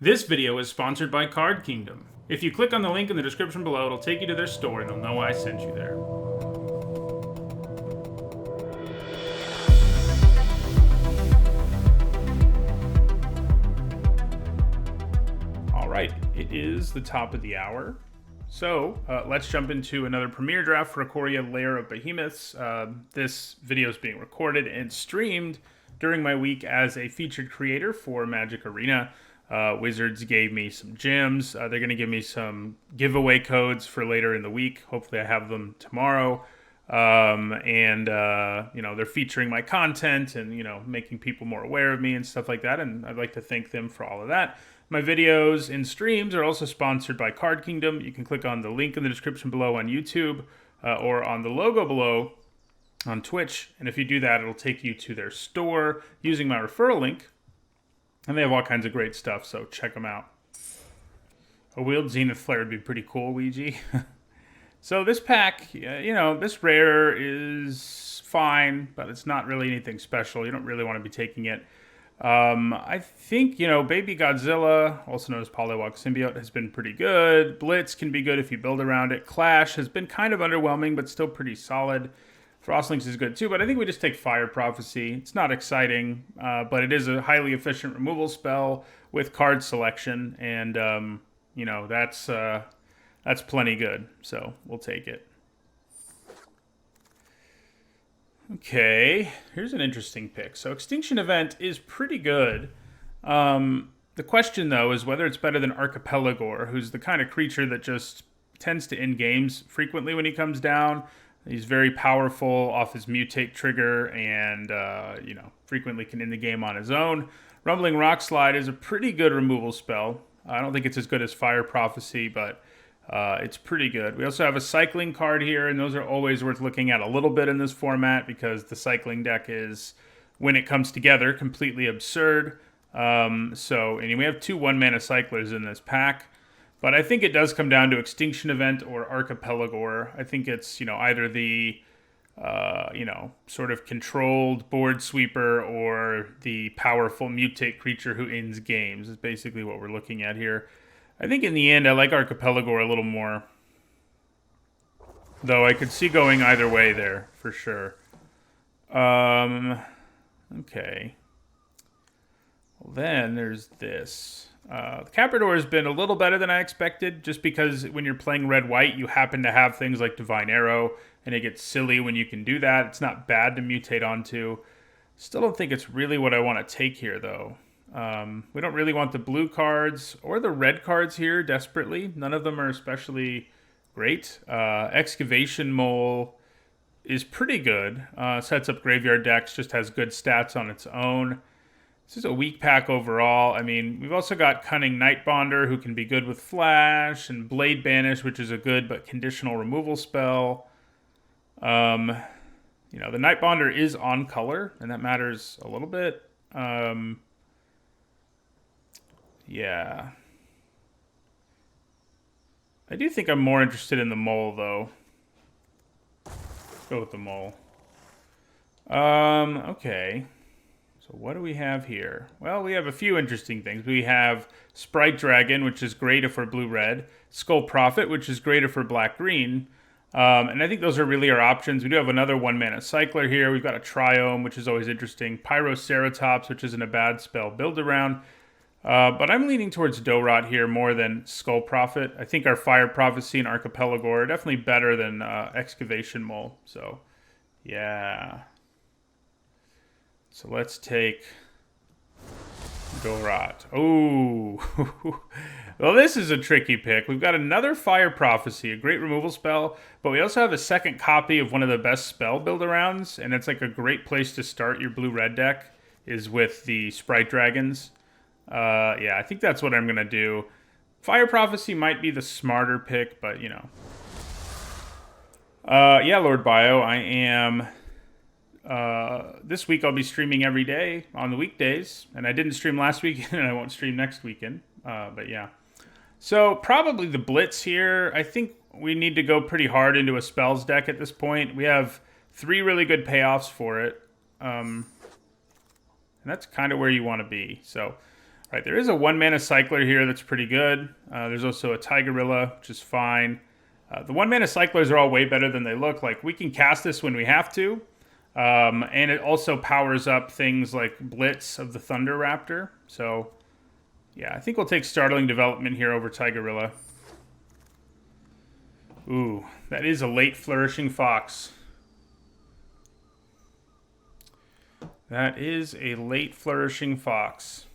This video is sponsored by Card Kingdom. If you click on the link in the description below, it'll take you to their store and they'll know I sent you there. Alright, it is the top of the hour. So, let's jump into another premiere draft for Ikoria Lair of Behemoths. This video is being recorded and streamed during my week as a featured creator for Magic Arena. Wizards gave me some gems. They're going to give me some giveaway codes for later in the week. Hopefully I have them tomorrow. They're featuring my content and, making people more aware of me and stuff like that. And I'd like to thank them for all of that. My videos and streams are also sponsored by Card Kingdom. You can click on the link in the description below on YouTube or on the logo below on Twitch. And if you do that, it'll take you to their store using my referral link. And they have all kinds of great stuff, so check them out. A wheeled Zenith Flare would be pretty cool, Ouija. So this pack, this rare is fine, but it's not really anything special. You don't really want to be taking it. I think, Baby Godzilla, also known as Polywalk Symbiote, has been pretty good. Blitz can be good if you build around it. Clash has been kind of underwhelming, but still pretty solid. Frostlinks is good too, but I think we just take Fire Prophecy. It's not exciting, but it is a highly efficient removal spell with card selection, and that's plenty good. So we'll take it. Okay, here's an interesting pick. So Extinction Event is pretty good. The question though is whether it's better than Archipelagore, who's the kind of creature that just tends to end games frequently when he comes down. He's very powerful off his mutate trigger and, frequently can end the game on his own. Rumbling Rockslide is a pretty good removal spell. I don't think it's as good as Fire Prophecy, but it's pretty good. We also have a cycling card here, and those are always worth looking at a little bit in this format because the cycling deck is, when it comes together, completely absurd. We have 2 one-mana cyclers in this pack. But I think it does come down to Extinction Event or Archipelagore. I think it's, either the, sort of controlled board sweeper or the powerful mutate creature who ends games is basically what we're looking at here. I think in the end, I like Archipelagore a little more. Though I could see going either way there, for sure. Okay. Well, then there's this. The Caprador has been a little better than I expected, just because when you're playing red-white, you happen to have things like Divine Arrow, and it gets silly when you can do that. It's not bad to mutate onto. Still don't think it's really what I want to take here, though. We don't really want the blue cards or the red cards here desperately. None of them are especially great. Excavation Mole is pretty good. Sets up graveyard decks, just has good stats on its own. This is a weak pack overall. I mean, we've also got Cunning Nightbonder, who can be good with Flash, and Blade Banish, which is a good but conditional removal spell. The Nightbonder is on color, and that matters a little bit. Yeah. I do think I'm more interested in the Mole, though. Let's go with the Mole. Okay. So what do we have here? Well, we have a few interesting things. We have Sprite Dragon, which is great if we're blue-red. Skull Prophet, which is great if we're black-green. And I think those are really our options. We do have another one-mana cycler here. We've got a Triome, which is always interesting. Pyroceratops, which isn't a bad spell build-around. But I'm leaning towards Dorot here more than Skull Prophet. I think our Fire Prophecy and Archipelagore are definitely better than Excavation Mole. So, yeah. So let's take Dorot. Oh, well, this is a tricky pick. We've got another Fire Prophecy, a great removal spell, but we also have a second copy of one of the best spell build-arounds, and it's like a great place to start your blue-red deck is with the Sprite Dragons. I think that's what I'm going to do. Fire Prophecy might be the smarter pick, but, Lord Bio, I am... this week I'll be streaming every day on the weekdays, and I didn't stream last weekend, and I won't stream next weekend, but yeah. So probably the Blitz here. I think we need to go pretty hard into a spells deck at this point. We have 3 really good payoffs for it, and that's kind of where you want to be. So Right, there is a 1-mana cycler here that's pretty good. There's also a Tigorilla, which is fine. The 1-mana cyclers are all way better than they look. Like, we can cast this when we have to. And it also powers up things like Blitz of the Thunder Raptor. So, yeah, I think we'll take Startling Development here over Tigorilla. Ooh, that is a late Flourishing Fox. That is a late Flourishing Fox.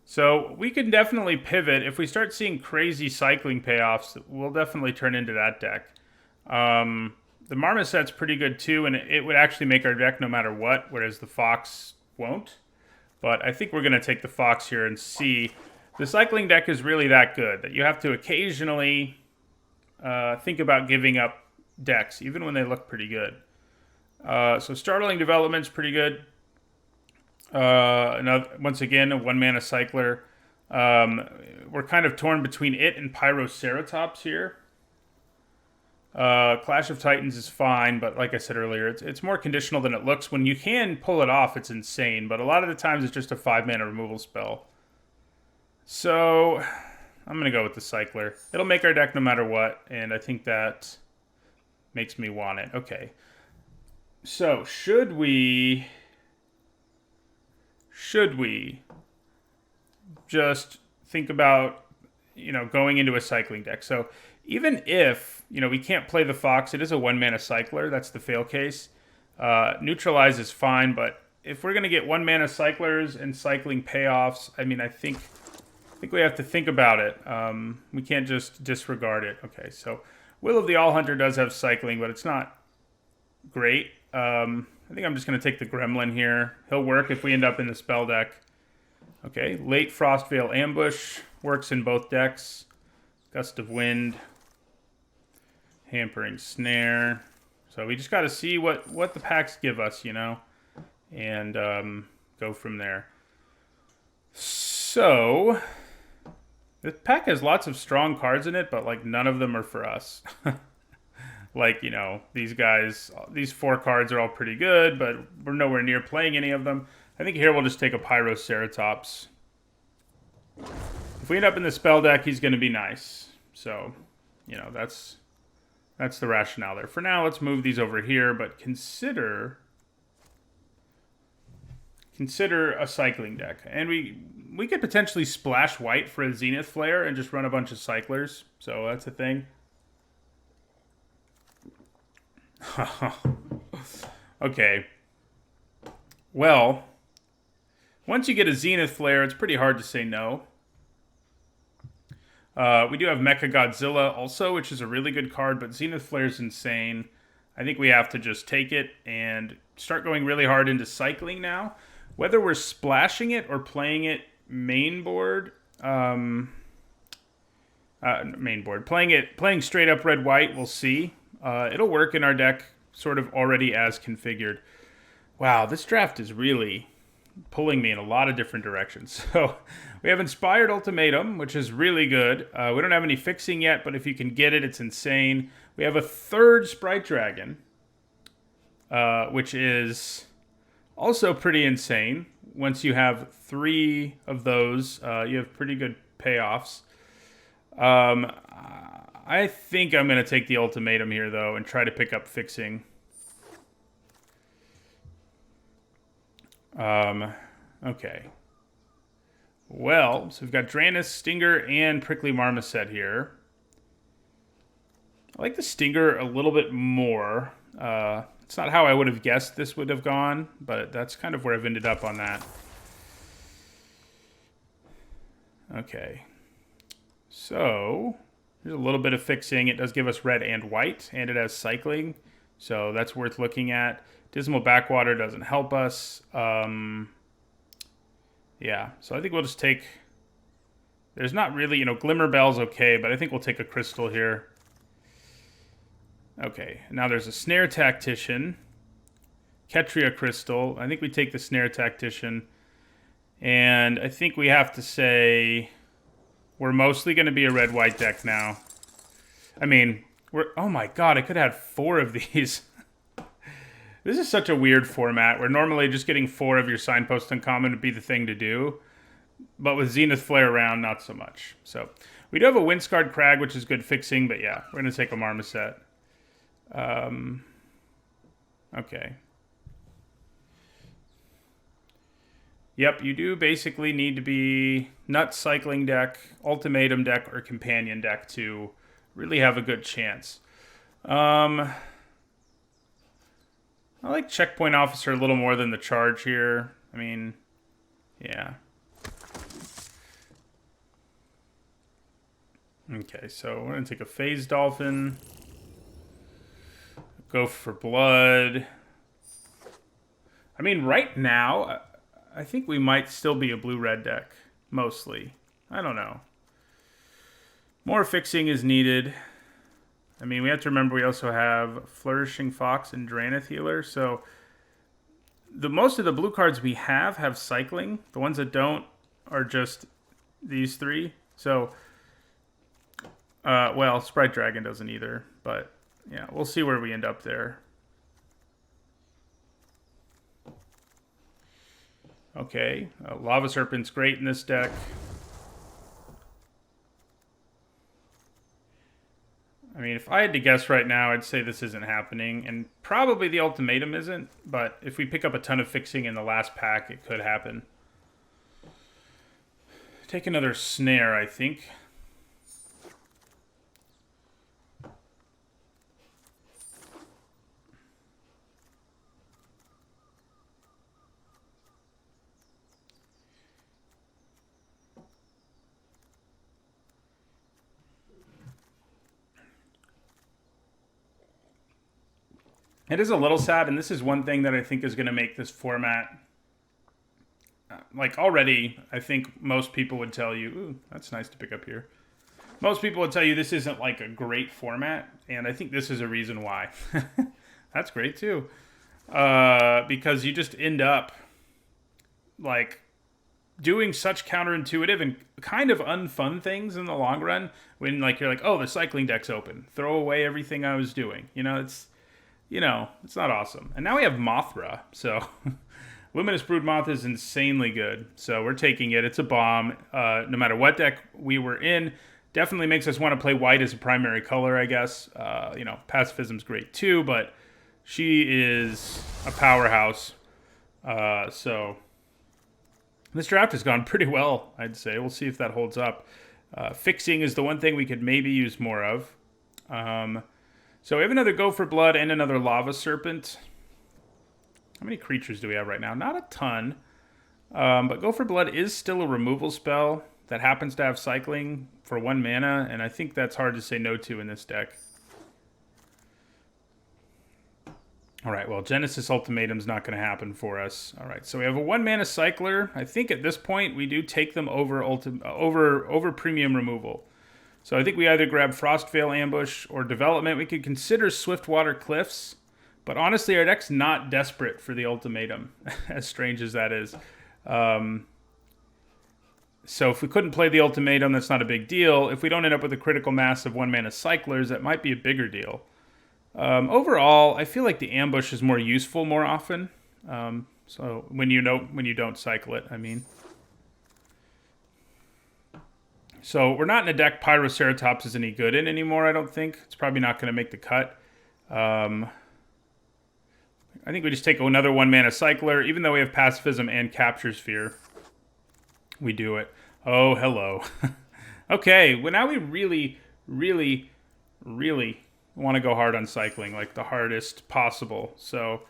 So we can definitely pivot. If we start seeing crazy cycling payoffs, we'll definitely turn into that deck. The Marmoset's pretty good too, and it would actually make our deck no matter what, whereas the Fox won't. But I think we're going to take the Fox here and see. The cycling deck is really that good that you have to occasionally think about giving up decks, even when they look pretty good. So Startling Development's pretty good. Once again, a 1-mana cycler. We're kind of torn between it and Pyroceratops here. Clash of Titans is fine, but like I said earlier, it's more conditional than it looks. When you can pull it off, it's insane, but a lot of the times it's just a 5-mana removal spell. So I'm going to go with the cycler. It'll make our deck no matter what, and I think that makes me want it. Okay. So should we just think about, going into a cycling deck? So even if, we can't play the Fox, it is a 1-mana cycler. That's the fail case. Neutralize is fine, but if we're going to get 1-mana cyclers and cycling payoffs, I think we have to think about it. We can't just disregard it. Okay, so Will of the All-Hunter does have cycling, but it's not great. I think I'm just going to take the Gremlin here. He'll work if we end up in the spell deck. Okay, late Frostveil Ambush works in both decks. Gust of Wind. Hampering Snare. So we just got to see what the packs give us, and go from there. So the pack has lots of strong cards in it, but like none of them are for us. Like, these guys, these 4 cards are all pretty good, but we're nowhere near playing any of them. I think here we'll just take a Pyroceratops. If we end up in the spell deck, he's going to be nice. So, that's the rationale there. For now, let's move these over here, but consider a cycling deck. And we could potentially splash white for a Zenith Flare and just run a bunch of cyclers. So that's a thing. Okay. Well, once you get a Zenith Flare, it's pretty hard to say no. We do have Mecha Godzilla also, which is a really good card, but Zenith Flare is insane. I think we have to just take it and start going really hard into cycling now. Whether we're splashing it or playing it main board, playing straight up red-white, we'll see. It'll work in our deck sort of already as configured. Wow, this draft is really pulling me in a lot of different directions. So we have Inspired Ultimatum, which is really good. We don't have any fixing yet, but if you can get it, it's insane. We have a 3rd Sprite Dragon, which is also pretty insane. Once you have 3 of those, you have pretty good payoffs. I think I'm going to take the Ultimatum here, though, and try to pick up fixing. Okay. Well, so we've got Draenus, Stinger, and Prickly Marmoset here. I like the Stinger a little bit more. It's not how I would have guessed this would have gone, but that's kind of where I've ended up on that. Okay. So there's a little bit of fixing. It does give us red and white, and it has cycling, so that's worth looking at. Dismal Backwater doesn't help us. Yeah, so I think we'll just take... There's not really, Glimmer Bell's okay, but I think we'll take a Crystal here. Okay, now there's a Snare Tactician. Ketria Crystal. I think we take the Snare Tactician. And I think we have to say we're mostly going to be a red-white deck now. Oh my god, I could have had 4 of these. This is such a weird format where normally just getting 4 of your Signpost Uncommon would be the thing to do. But with Zenith Flare around, not so much. So we do have a Windscarred Crag, which is good fixing, but yeah, we're going to take a Marmoset. Okay. Yep, you do basically need to be Nut Cycling deck, Ultimatum deck, or Companion deck to really have a good chance. I like Checkpoint Officer a little more than the Charge here. I mean, yeah. Okay, so we're going to take a Phase Dolphin. Go for Blood. I mean, right now, I think we might still be a blue-red deck, mostly. I don't know. More fixing is needed. I mean, we have to remember we also have Flourishing Fox and Drannith Healer, so most of the blue cards we have cycling. The ones that don't are just these three. So, well, Sprite Dragon doesn't either, but yeah, we'll see where we end up there. Okay, Lava Serpent's great in this deck. I mean, if I had to guess right now, I'd say this isn't happening, and probably the Ultimatum isn't, but if we pick up a ton of fixing in the last pack, it could happen. Take another Snare, I think. It is a little sad, and this is one thing that I think is going to make this format... like, already, I think most people would tell you... Ooh, that's nice to pick up here. Most people would tell you this isn't, like, a great format, and I think this is a reason why. That's great, too. Because you just end up, like, doing such counterintuitive and kind of unfun things in the long run when, like, you're like, oh, the cycling deck's open. Throw away everything I was doing. You know, it's not awesome. And now we have Mothra, so Luminous Broodmoth is insanely good. So we're taking it. It's a bomb. No matter what deck we were in, definitely makes us want to play white as a primary color, I guess. Pacifism's great too, but she is a powerhouse. So this draft has gone pretty well, I'd say. We'll see if that holds up. Fixing is the one thing we could maybe use more of. So we have another Go for Blood and another Lava Serpent. How many creatures do we have right now? Not a ton. But Go for Blood is still a removal spell that happens to have cycling for 1 mana, and I think that's hard to say no to in this deck. Alright, well, Genesis Ultimatum's not going to happen for us. Alright, so we have a 1 mana cycler. I think at this point we do take them over premium removal. So I think we either grab Frostveil Ambush or Development. We could consider Swiftwater Cliffs, but honestly, our deck's not desperate for the Ultimatum, as strange as that is. So if we couldn't play the Ultimatum, that's not a big deal. If we don't end up with a critical mass of 1 mana cyclers, that might be a bigger deal. Overall, I feel like the Ambush is more useful more often. So when you don't cycle it, I mean. So we're not in a deck Pyroceratops is any good in anymore, I don't think. It's probably not going to make the cut. I think we just take another 1 mana cycler. Even though we have Pacifism and Capture Sphere, we do it. Oh, hello. Okay, well now we really, really, really want to go hard on cycling, like the hardest possible. So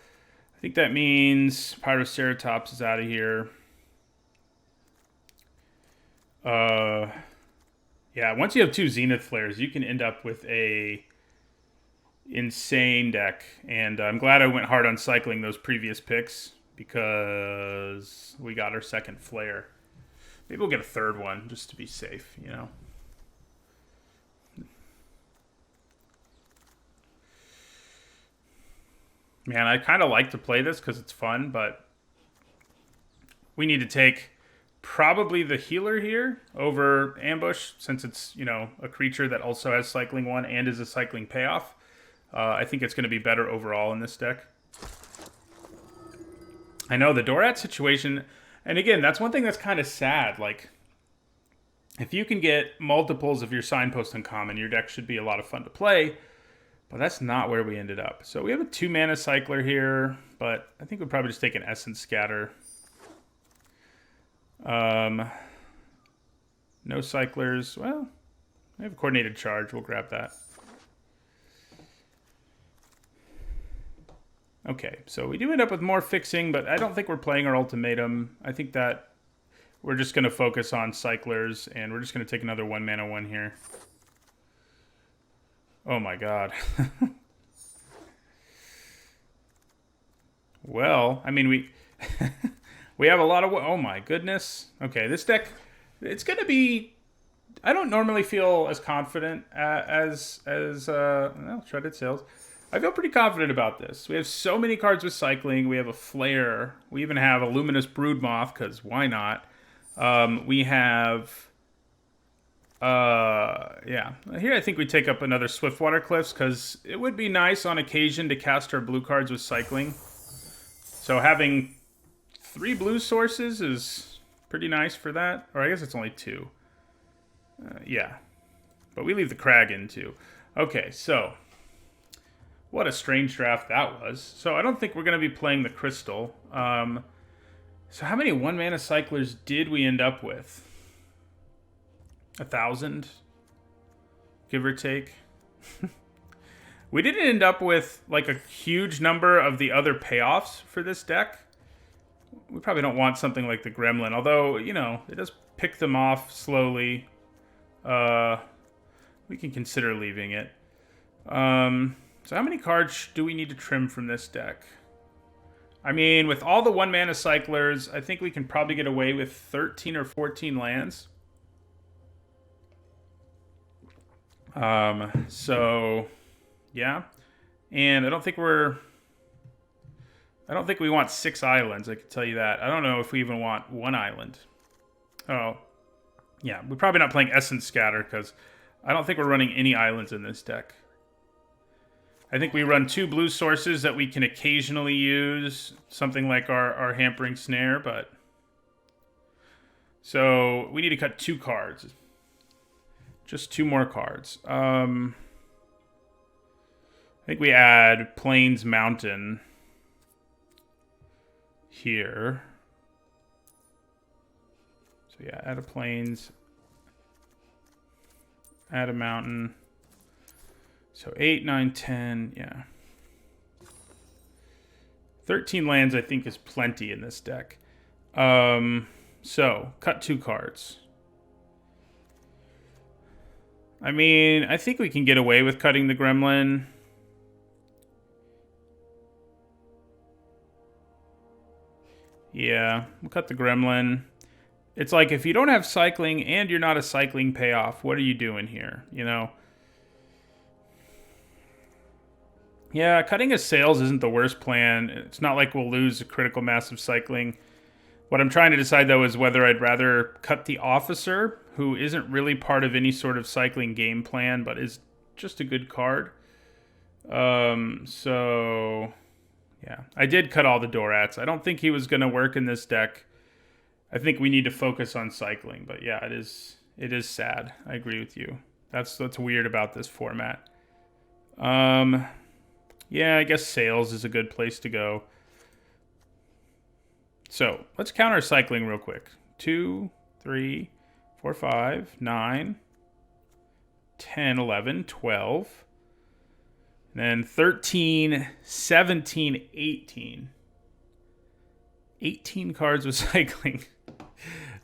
I think that means Pyroceratops is out of here. Yeah, once you have 2 Zenith Flares, you can end up with a insane deck. And I'm glad I went hard on cycling those previous picks because we got our second Flare. Maybe we'll get a third one just to be safe, you know. Man, I kind of like to play this because it's fun, but we need to take probably the healer here over Ambush, since it's, a creature that also has cycling 1 and is a cycling payoff. I think it's going to be better overall in this deck. I know the Dorat situation, and again, that's one thing that's kind of sad. Like, If you can get multiples of your signpost uncommon, your deck should be a lot of fun to play. But that's not where we ended up. So we have a 2-mana cycler here, but I think we'll probably just take an Essence Scatter. No cyclers. Well, we have a Coordinated Charge. We'll grab that. Okay, so we do end up with more fixing, but I don't think we're playing our ultimatum. I think that we're just going to focus on cyclers, and we're just going to take another 1-mana 1 here. Oh my god. Well, I mean, we we have a lot of... Oh my goodness. Okay, this deck, it's going to be... I don't normally feel as confident as well, Shredded Sails. I feel pretty confident about this. We have so many cards with cycling. We have a Flare. We even have a Luminous Broodmoth, because why not? We have... yeah. Here I think we take up another Swiftwater Cliffs, because it would be nice on occasion to cast our blue cards with cycling. So having 3 blue sources is pretty nice for that. Or I guess it's only 2. Yeah. But we leave the Crag in too. Okay, so... What a strange draft that was. So I don't think we're going to be playing the Crystal. So how many 1-mana cyclers did we end up with? 1,000? Give or take. We didn't end up with like a huge number of the other payoffs for this deck. We probably don't want something like the Gremlin. Although, you know, it does pick them off slowly. We can consider leaving it. So how many cards do we need to trim from this deck? I mean, with all the 1-mana cyclers, I think we can probably get away with 13 or 14 lands. So, yeah. And I don't think we want 6 islands, I can tell you that. I don't know if we even want 1 island. Oh, yeah. We're probably not playing Essence Scatter, because I don't think we're running any islands in this deck. I think we run 2 blue sources that we can occasionally use, something like our Hampering Snare, but... So, we need to cut 2 cards. Just 2 more cards. I think we add Plains Mountain here. So yeah, add a Plains, add a Mountain. So 8, 9, 10, yeah. 13 lands, I think, is plenty in this deck. So, cut 2 cards. I mean, I think we can get away with cutting the Gremlin. Yeah, we'll cut the Gremlin. It's like, if you don't have cycling and you're not a cycling payoff, what are you doing here, you know? Yeah, cutting a Sails isn't the worst plan. It's not like we'll lose a critical mass of cycling. What I'm trying to decide, though, is whether I'd rather cut the Officer, who isn't really part of any sort of cycling game plan, but is just a good card. So, yeah. I did cut all the Dorats. I don't think he was going to work in this deck. I think we need to focus on cycling. But yeah, it is sad. I agree with you. That's weird about this format. Yeah, I guess Sails is a good place to go. So, let's count our cycling real quick. 2, 3, 4, 5, 9, 10, 11, 12. Then 13, 17, 18. 18 cards with cycling.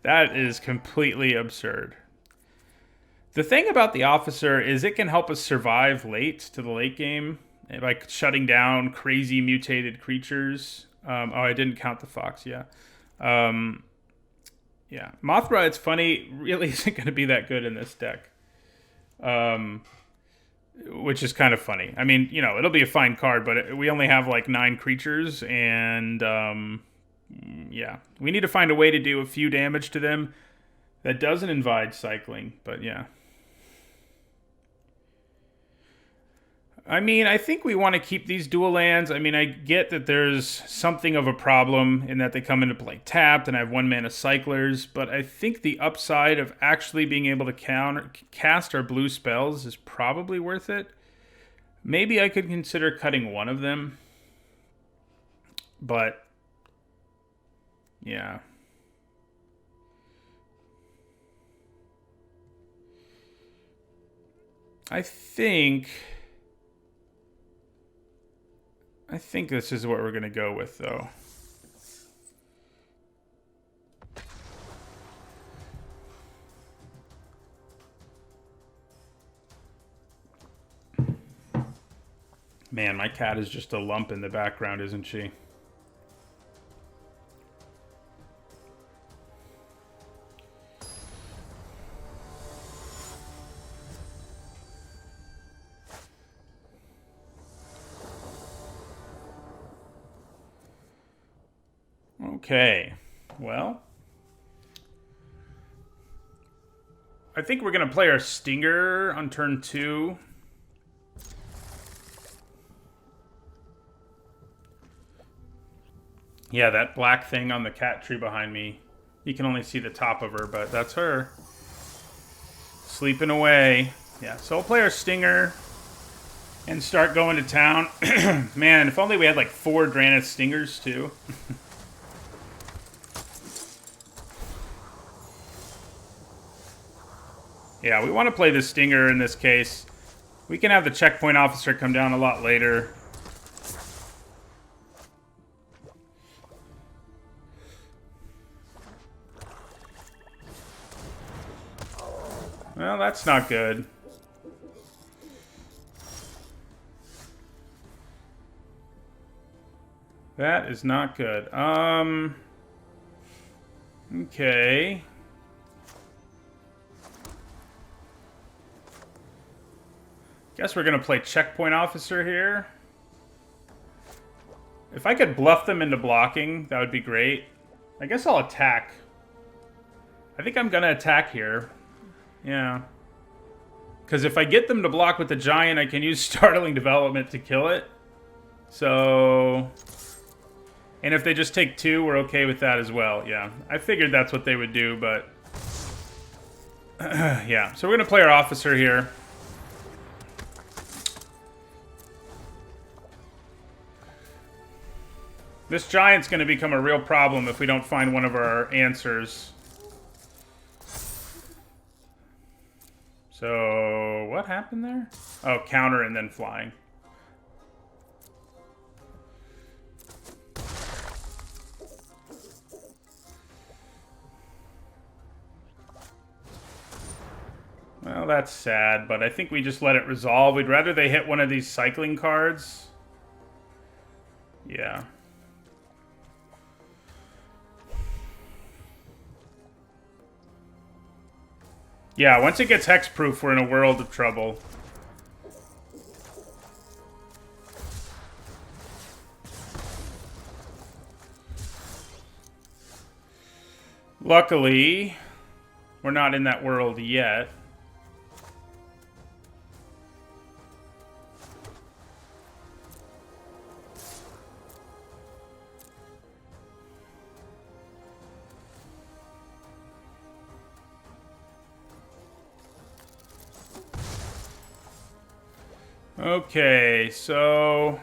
That is completely absurd. The thing about the Officer is it can help us survive late to the late game by shutting down crazy mutated creatures. Oh, I didn't count the Fox, yeah. Yeah. Mothra, it's funny, really isn't going to be that good in this deck. Which is kind of funny. I mean, you know, it'll be a fine card, but we only have like 9 creatures, and yeah. We need to find a way to do a few damage to them that doesn't invite cycling, but yeah. I mean, I think we want to keep these dual lands. I mean, I get that there's something of a problem in that they come into play tapped and I have 1-mana cyclers, but I think the upside of actually being able to cast our blue spells is probably worth it. Maybe I could consider cutting one of them, but yeah. I think this is what we're going to go with, though. Man, my cat is just a lump in the background, isn't she? Okay, well, I think we're going to play our Stinger on turn 2. Yeah, that black thing on the cat tree behind me. You can only see the top of her, but that's her. Sleeping away. Yeah, so we'll play our Stinger and start going to town. Man, if only we had like 4 Draenith Stingers, too. Yeah, we want to play the Stinger in this case. We can have the checkpoint officer come down a lot later. Well, that's not good. That is not good. Okay. Guess we're going to play checkpoint officer here. If I could bluff them into blocking, that would be great. I guess I'll attack. I think I'm going to attack here. Yeah. Because if I get them to block with the giant, I can use startling development to kill it. So... And if they just take 2, we're okay with that as well. Yeah. I figured that's what they would do, but... yeah. So we're going to play our officer here. This giant's going to become a real problem if we don't find one of our answers. So, what happened there? Oh, counter and then flying. Well, that's sad, but I think we just let it resolve. We'd rather they hit one of these cycling cards. Yeah. Yeah, once it gets hexproof, we're in a world of trouble. Luckily, we're not in that world yet. Okay, so...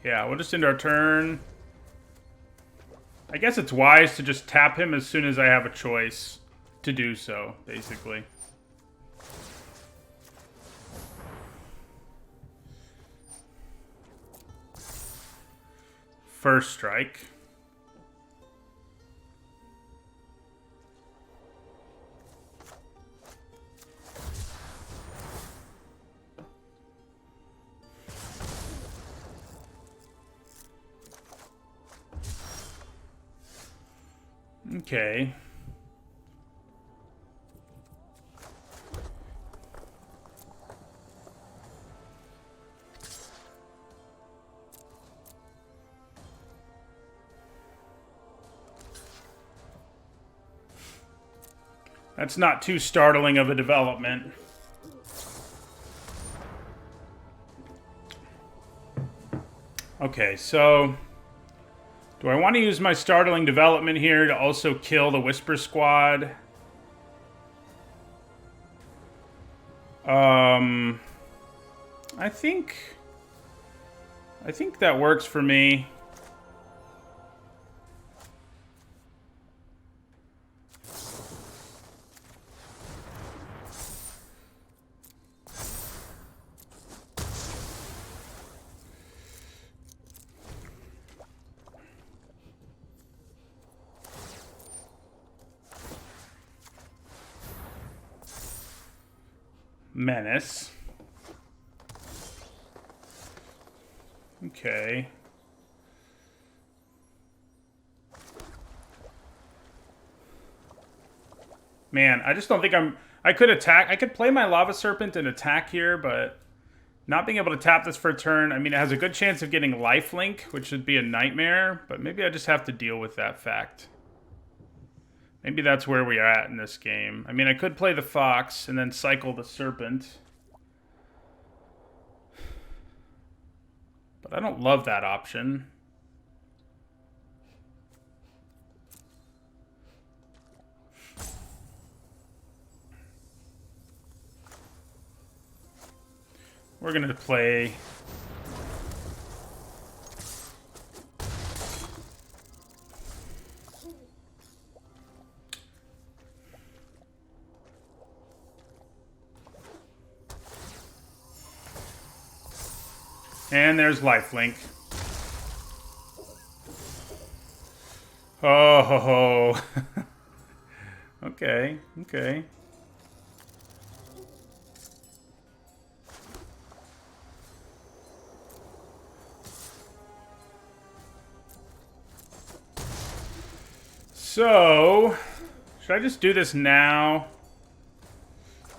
yeah, we'll just end our turn. I guess it's wise to just tap him as soon as I have a choice to do so, basically. First strike. Okay. That's not too startling of a development. Okay, so do I want to use my startling development here to also kill the Whisper Squad? I think that works for me. Menace. Okay. Man, I just don't think I could attack. I could play my Lava Serpent and attack here, but not being able to tap this for a turn. I mean, it has a good chance of getting lifelink, which would be a nightmare, but maybe I just have to deal with that fact. Maybe that's where we are at in this game. I mean, I could play the Fox and then cycle the Serpent. But I don't love that option. We're going to play... And there's lifelink. Oh, ho, ho. Okay, okay. So, should I just do this now?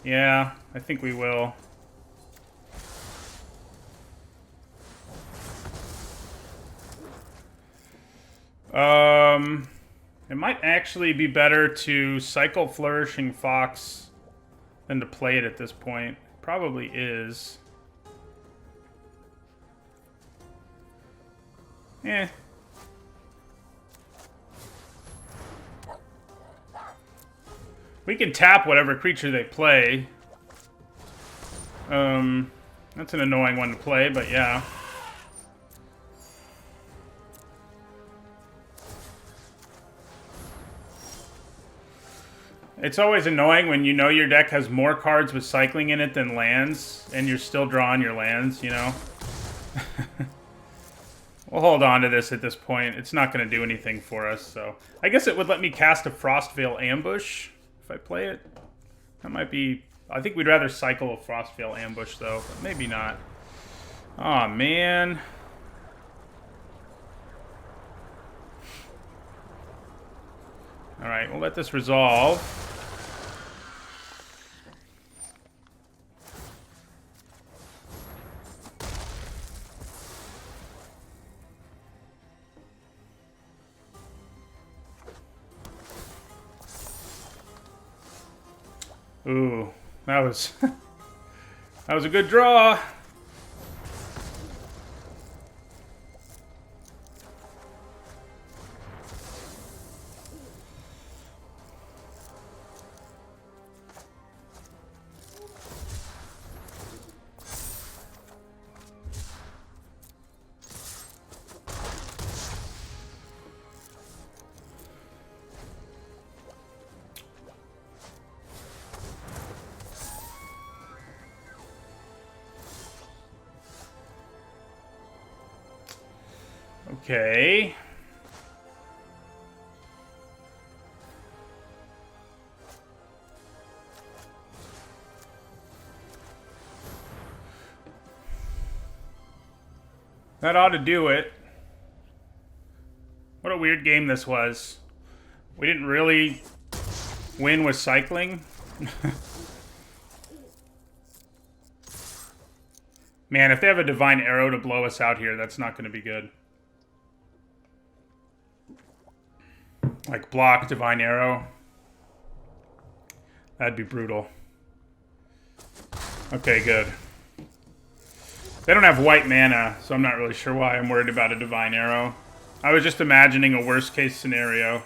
Yeah, I think we will. It might actually be better to cycle Flourishing Fox than to play it at this point. Probably is. Eh. We can tap whatever creature they play. That's an annoying one to play, but yeah. It's always annoying when you know your deck has more cards with cycling in it than lands, and you're still drawing your lands, you know? We'll hold on to this at this point. It's not going to do anything for us, so... I guess it would let me cast a Frostveil Ambush if I play it. That might be... I think we'd rather cycle a Frostveil Ambush, though, but maybe not. Aw, man. Alright, we'll let this resolve. Ooh, that was that was a good draw. Okay. That ought to do it. What a weird game this was. We didn't really win with cycling. Man, if they have a Divine Arrow to blow us out here, that's not going to be good. Like, block Divine Arrow. That'd be brutal. Okay, good. They don't have white mana, so I'm not really sure why I'm worried about a Divine Arrow. I was just imagining a worst case scenario.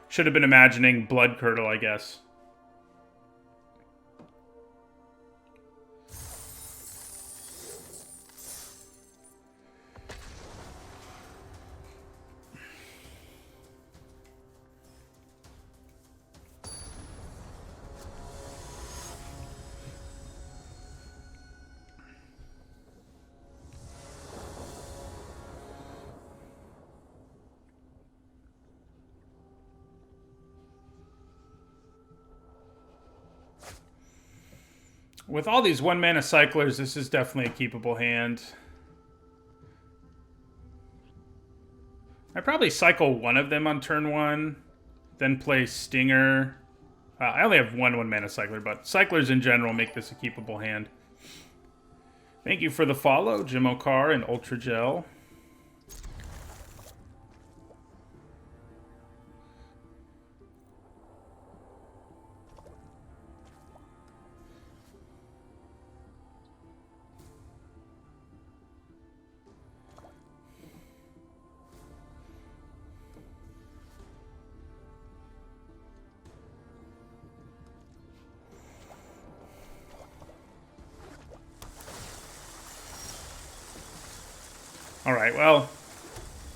Should have been imagining Blood Curdle, I guess. With all these 1-mana cyclers, this is definitely a keepable hand. I probably cycle one of them on turn 1, then play Stinger. I only have one 1-mana cycler, but cyclers in general make this a keepable hand. Thank you for the follow, Jim O'Carr and Ultra Gel. Alright, well,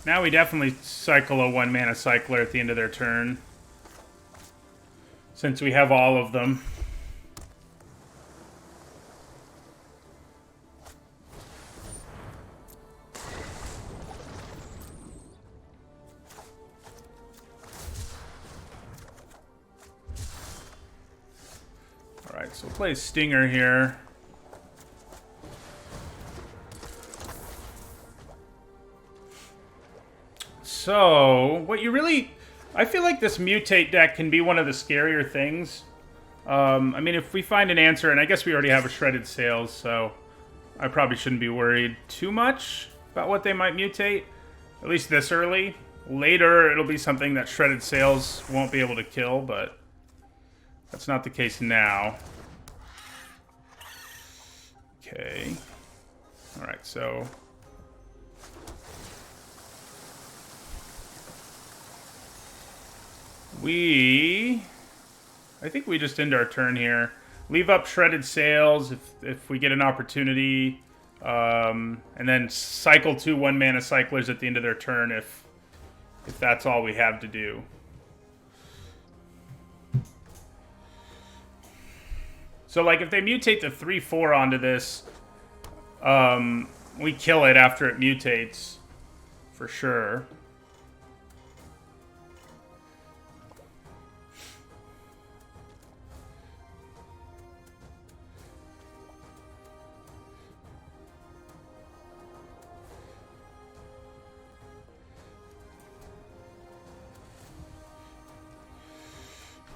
now we definitely cycle a 1-mana cycler at the end of their turn, since we have all of them. Alright, so we'll play Stinger here. So, what you really... I feel like this Mutate deck can be one of the scarier things. I mean, if we find an answer, and I guess we already have a Shredded Sails, so I probably shouldn't be worried too much about what they might mutate, at least this early. Later, it'll be something that Shredded Sails won't be able to kill, but that's not the case now. Okay. Alright, so... I think we just end our turn here. Leave up Shredded Sails if we get an opportunity. And then cycle 2 1-mana cyclers at the end of their turn if that's all we have to do. So, like, if they mutate the 3/4 onto this, we kill it after it mutates. For sure.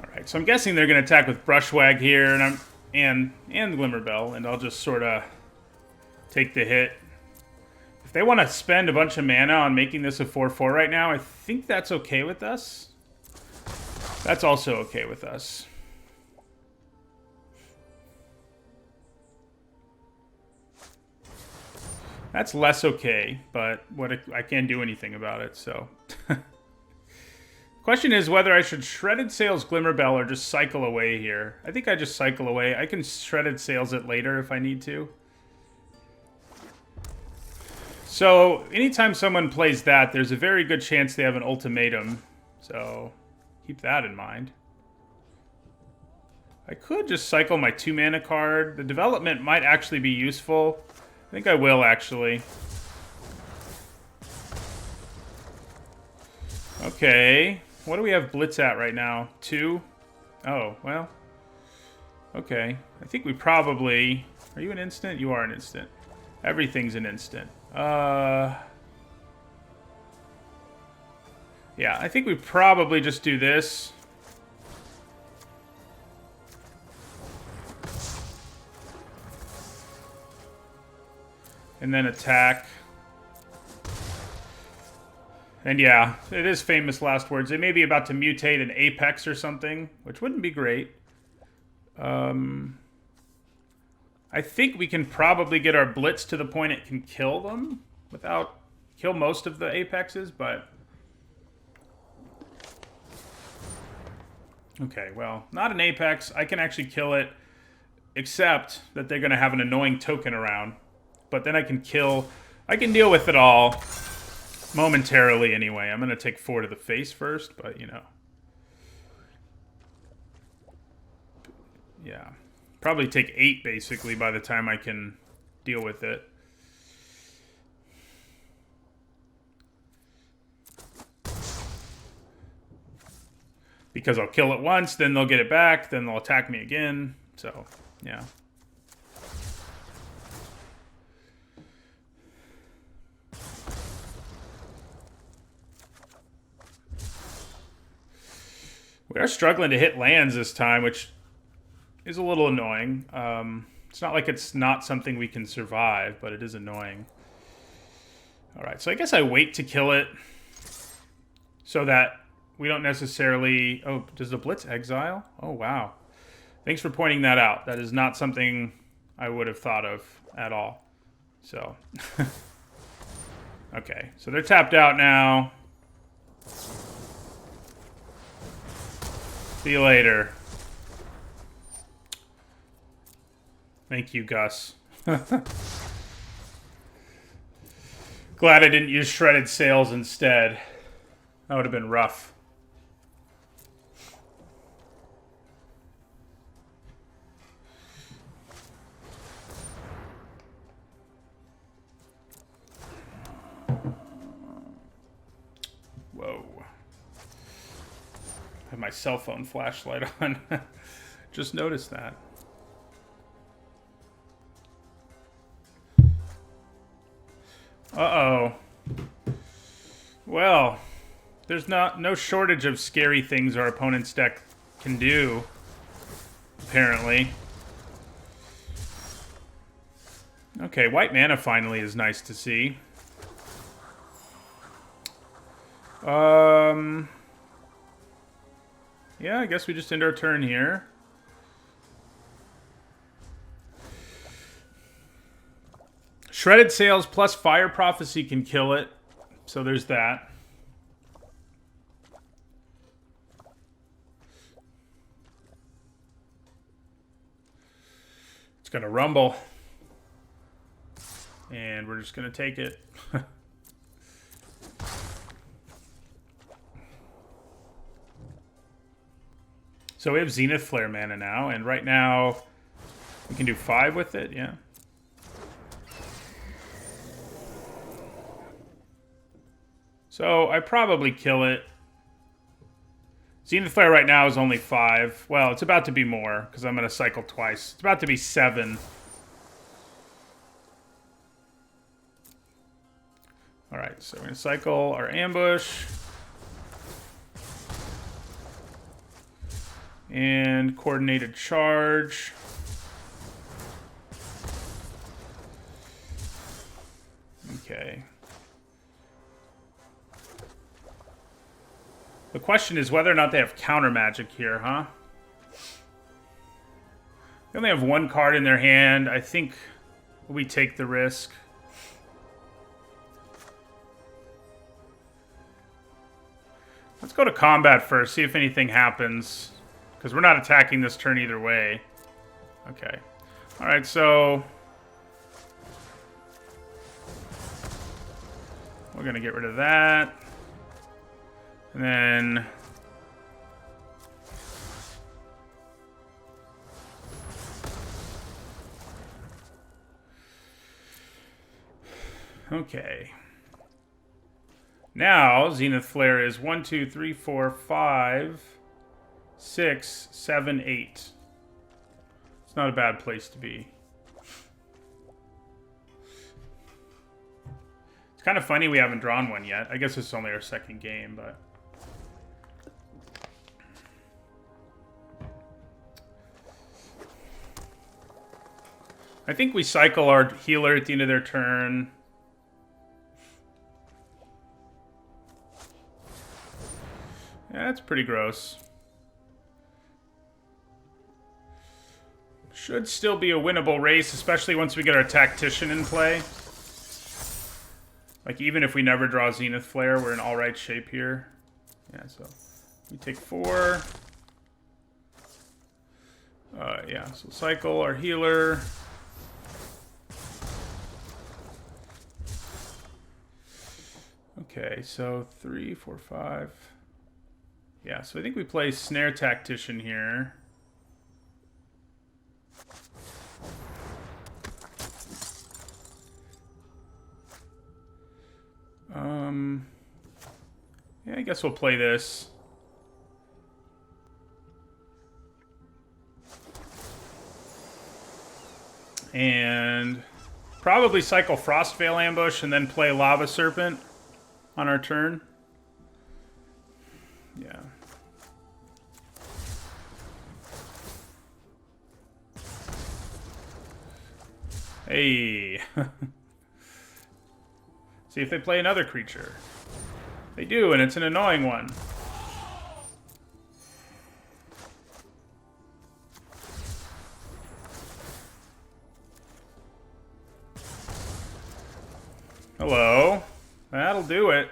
Alright, so I'm guessing they're going to attack with Brushwag here, and Glimmerbell, and I'll just sort of take the hit. If they want to spend a bunch of mana on making this a 4/4 right now, I think that's okay with us. That's also okay with us. That's less okay, but I can't do anything about it, so... Question is whether I should Shredded Sails Glimmerbell or just cycle away here. I think I just cycle away. I can Shredded Sails it later if I need to. So, anytime someone plays that, there's a very good chance they have an ultimatum. So, keep that in mind. I could just cycle my 2-mana card. The development might actually be useful. I think I will, actually. Okay. What do we have Blitz at right now? 2? Oh, well. Okay. I think we probably... Are you an instant? You are an instant. Everything's an instant. Yeah, I think we probably just do this. And then attack. And yeah, it is famous last words. They may be about to mutate an Apex or something, which wouldn't be great. I think we can probably get our Blitz to the point it can kill them without... kill most of the Apexes, but... Okay, well, not an Apex. I can actually kill it, except that they're going to have an annoying token around. But then I can kill... I can deal with it all momentarily anyway. I'm going to take 4 to the face first, but, you know. Yeah. Probably take 8, basically, by the time I can deal with it. Because I'll kill it once, then they'll get it back, then they'll attack me again. So, yeah. We are struggling to hit lands this time, which is a little annoying. It's not like it's not something we can survive, but it is annoying. All right, so I guess I wait to kill it so that we don't necessarily... Oh, does the Blitz exile? Oh, wow. Thanks for pointing that out. That is not something I would have thought of at all. So, okay, so they're tapped out now. See you later. Thank you, Gus. Glad I didn't use Shredded Sails instead. That would have been rough. Whoa. I have my cell phone flashlight on. Just noticed that. Uh-oh. Well, there's no shortage of scary things our opponent's deck can do, apparently. Okay, white mana finally is nice to see. Yeah, I guess we just end our turn here. Shredded Sails plus Fire Prophecy can kill it. So there's that. It's going to rumble. And we're just going to take it. So we have Zenith Flare mana now. And right now, we can do 5 with it. Yeah. So I probably kill it. Zenith Flare right now is only 5. Well, it's about to be more, because I'm going to cycle twice. It's about to be 7. Alright, so we're going to cycle our ambush. And coordinated charge. Okay. The question is whether or not they have counter magic here, huh? They only have 1 card in their hand. I think we take the risk. Let's go to combat first, see if anything happens. Because we're not attacking this turn either way. Okay. Alright, so... we're going to get rid of that. And then... okay. Now, Zenith Flare is 1, 2, 3, 4, 5, 6, 7, 8. It's not a bad place to be. It's kind of funny we haven't drawn one yet. I guess it's only our second game, but... I think we cycle our healer at the end of their turn. Yeah, that's pretty gross. Should still be a winnable race, especially once we get our Tactician in play. Like, even if we never draw Zenith Flare, we're in alright shape here. Yeah, so we take 4. Yeah, so cycle our healer. Okay, so 3, 4, 5. Yeah, so I think we play Snare Tactician here. Yeah, I guess we'll play this. And probably cycle Frostveil Ambush and then play Lava Serpent on our turn. Yeah. Hey. See if they play another creature. They do, and it's an annoying one. Hello. That'll do it.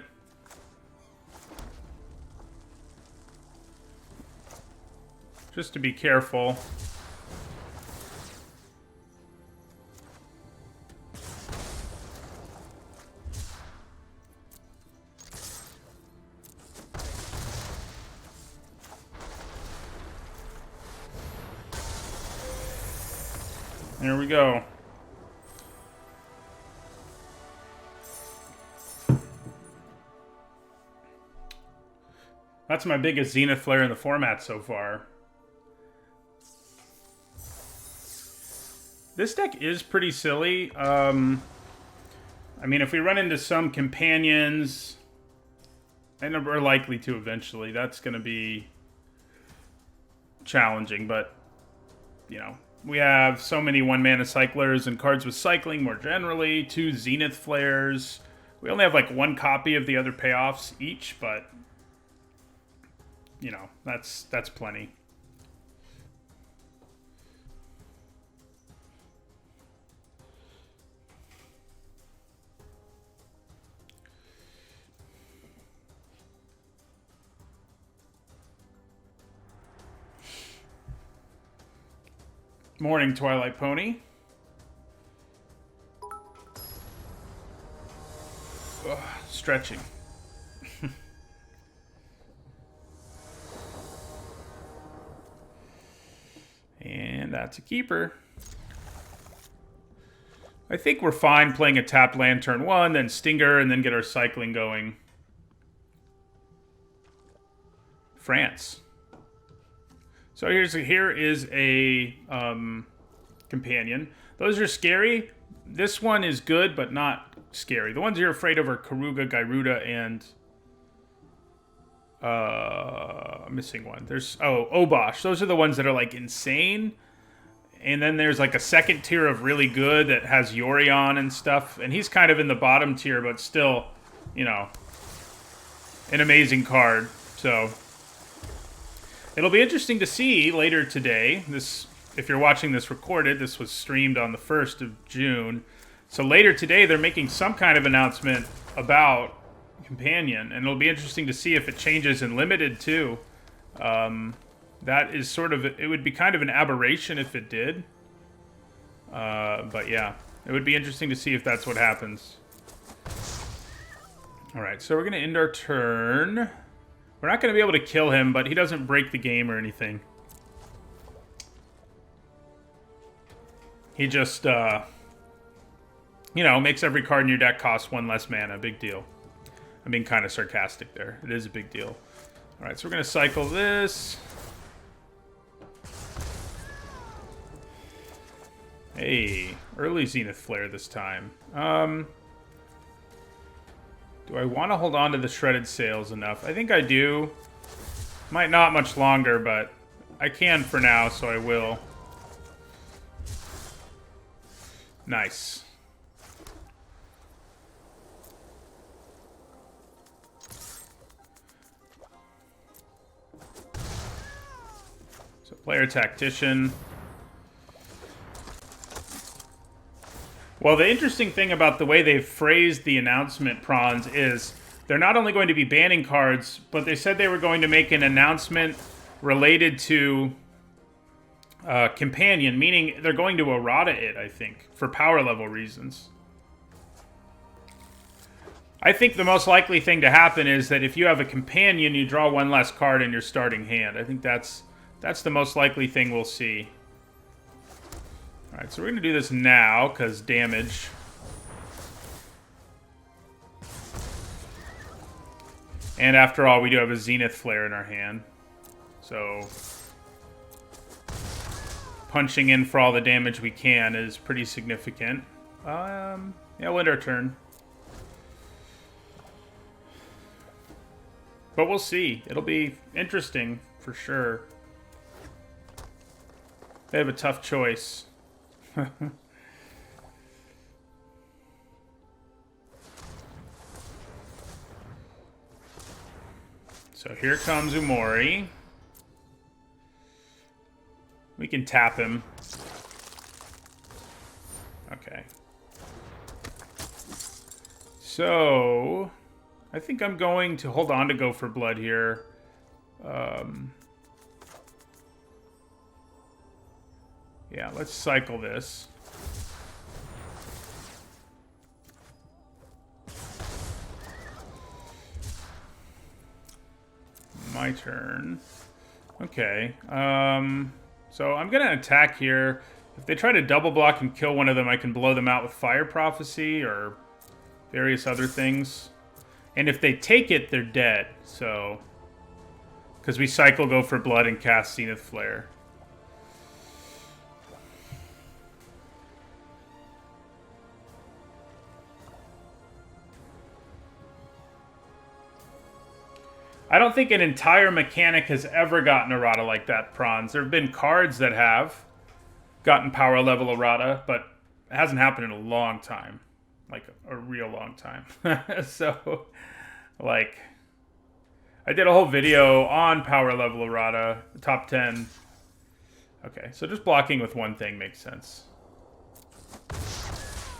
Just to be careful. There we go. That's my biggest Zenith Flare in the format so far. This deck is pretty silly. I mean, if we run into some companions, and we're likely to eventually, that's going to be challenging, but, you know, we have so many one-mana cyclers and cards with cycling more generally, 2 Zenith Flares. We only have like 1 copy of the other payoffs each, but, you know, that's plenty. Morning, Twilight Pony. Ugh, stretching. And that's a keeper. I think we're fine playing a tapped land turn 1, then Stinger, and then get our cycling going. France. So here is a companion. Those are scary. This one is good, but not scary. The ones you're afraid of are Karuga, Gyruda, and I'm missing one. There's Obosh. Those are the ones that are like insane. And then there's like a second tier of really good that has Yorion and stuff. And he's kind of in the bottom tier, but still, you know, an amazing card. So it'll be interesting to see later today. If you're watching this recorded, this was streamed on the 1st of June. So later today, they're making some kind of announcement about Companion, and it'll be interesting to see if it changes in Limited too. That is sort of, it would be kind of an aberration if it did. But yeah, it would be interesting to see if that's what happens. All right, so we're going to end our turn. We're not going to be able to kill him, but he doesn't break the game or anything. He just, you know, makes every card in your deck cost 1 less mana. Big deal. I'm being kind of sarcastic there. It is a big deal. All right, so we're going to cycle this. Hey, early Zenith Flare this time. Do I want to hold on to the Shredded Sails enough? I think I do. Might not much longer, but I can for now, so I will. Nice. So player Tactician. Well, the interesting thing about the way they've phrased the announcement, Prawns, is they're not only going to be banning cards, but they said they were going to make an announcement related to Companion, meaning they're going to errata it, I think, for power level reasons. I think the most likely thing to happen is that if you have a Companion, you draw one less card in your starting hand. I think that's the most likely thing we'll see. Alright, so we're going to do this now, because damage. And after all, we do have a Zenith Flare in our hand. So punching in for all the damage we can is pretty significant. Yeah, we'll end our turn. But we'll see. It'll be interesting, for sure. They have a tough choice. So here comes Umori. We can tap him. Okay. So I think I'm going to hold on to Go for Blood here. Yeah, let's cycle this. My turn. Okay. So I'm going to attack here. If they try to double block and kill one of them, I can blow them out with Fire Prophecy or various other things. And if they take it, they're dead. So, because we cycle Go for Blood and cast Zenith Flare. I don't think an entire mechanic has ever gotten errata like that, Prawns. There have been cards that have gotten power level errata, but it hasn't happened in a long time. Like, a real long time. So, like, I did a whole video on power level errata, the top 10. Okay, so just blocking with one thing makes sense.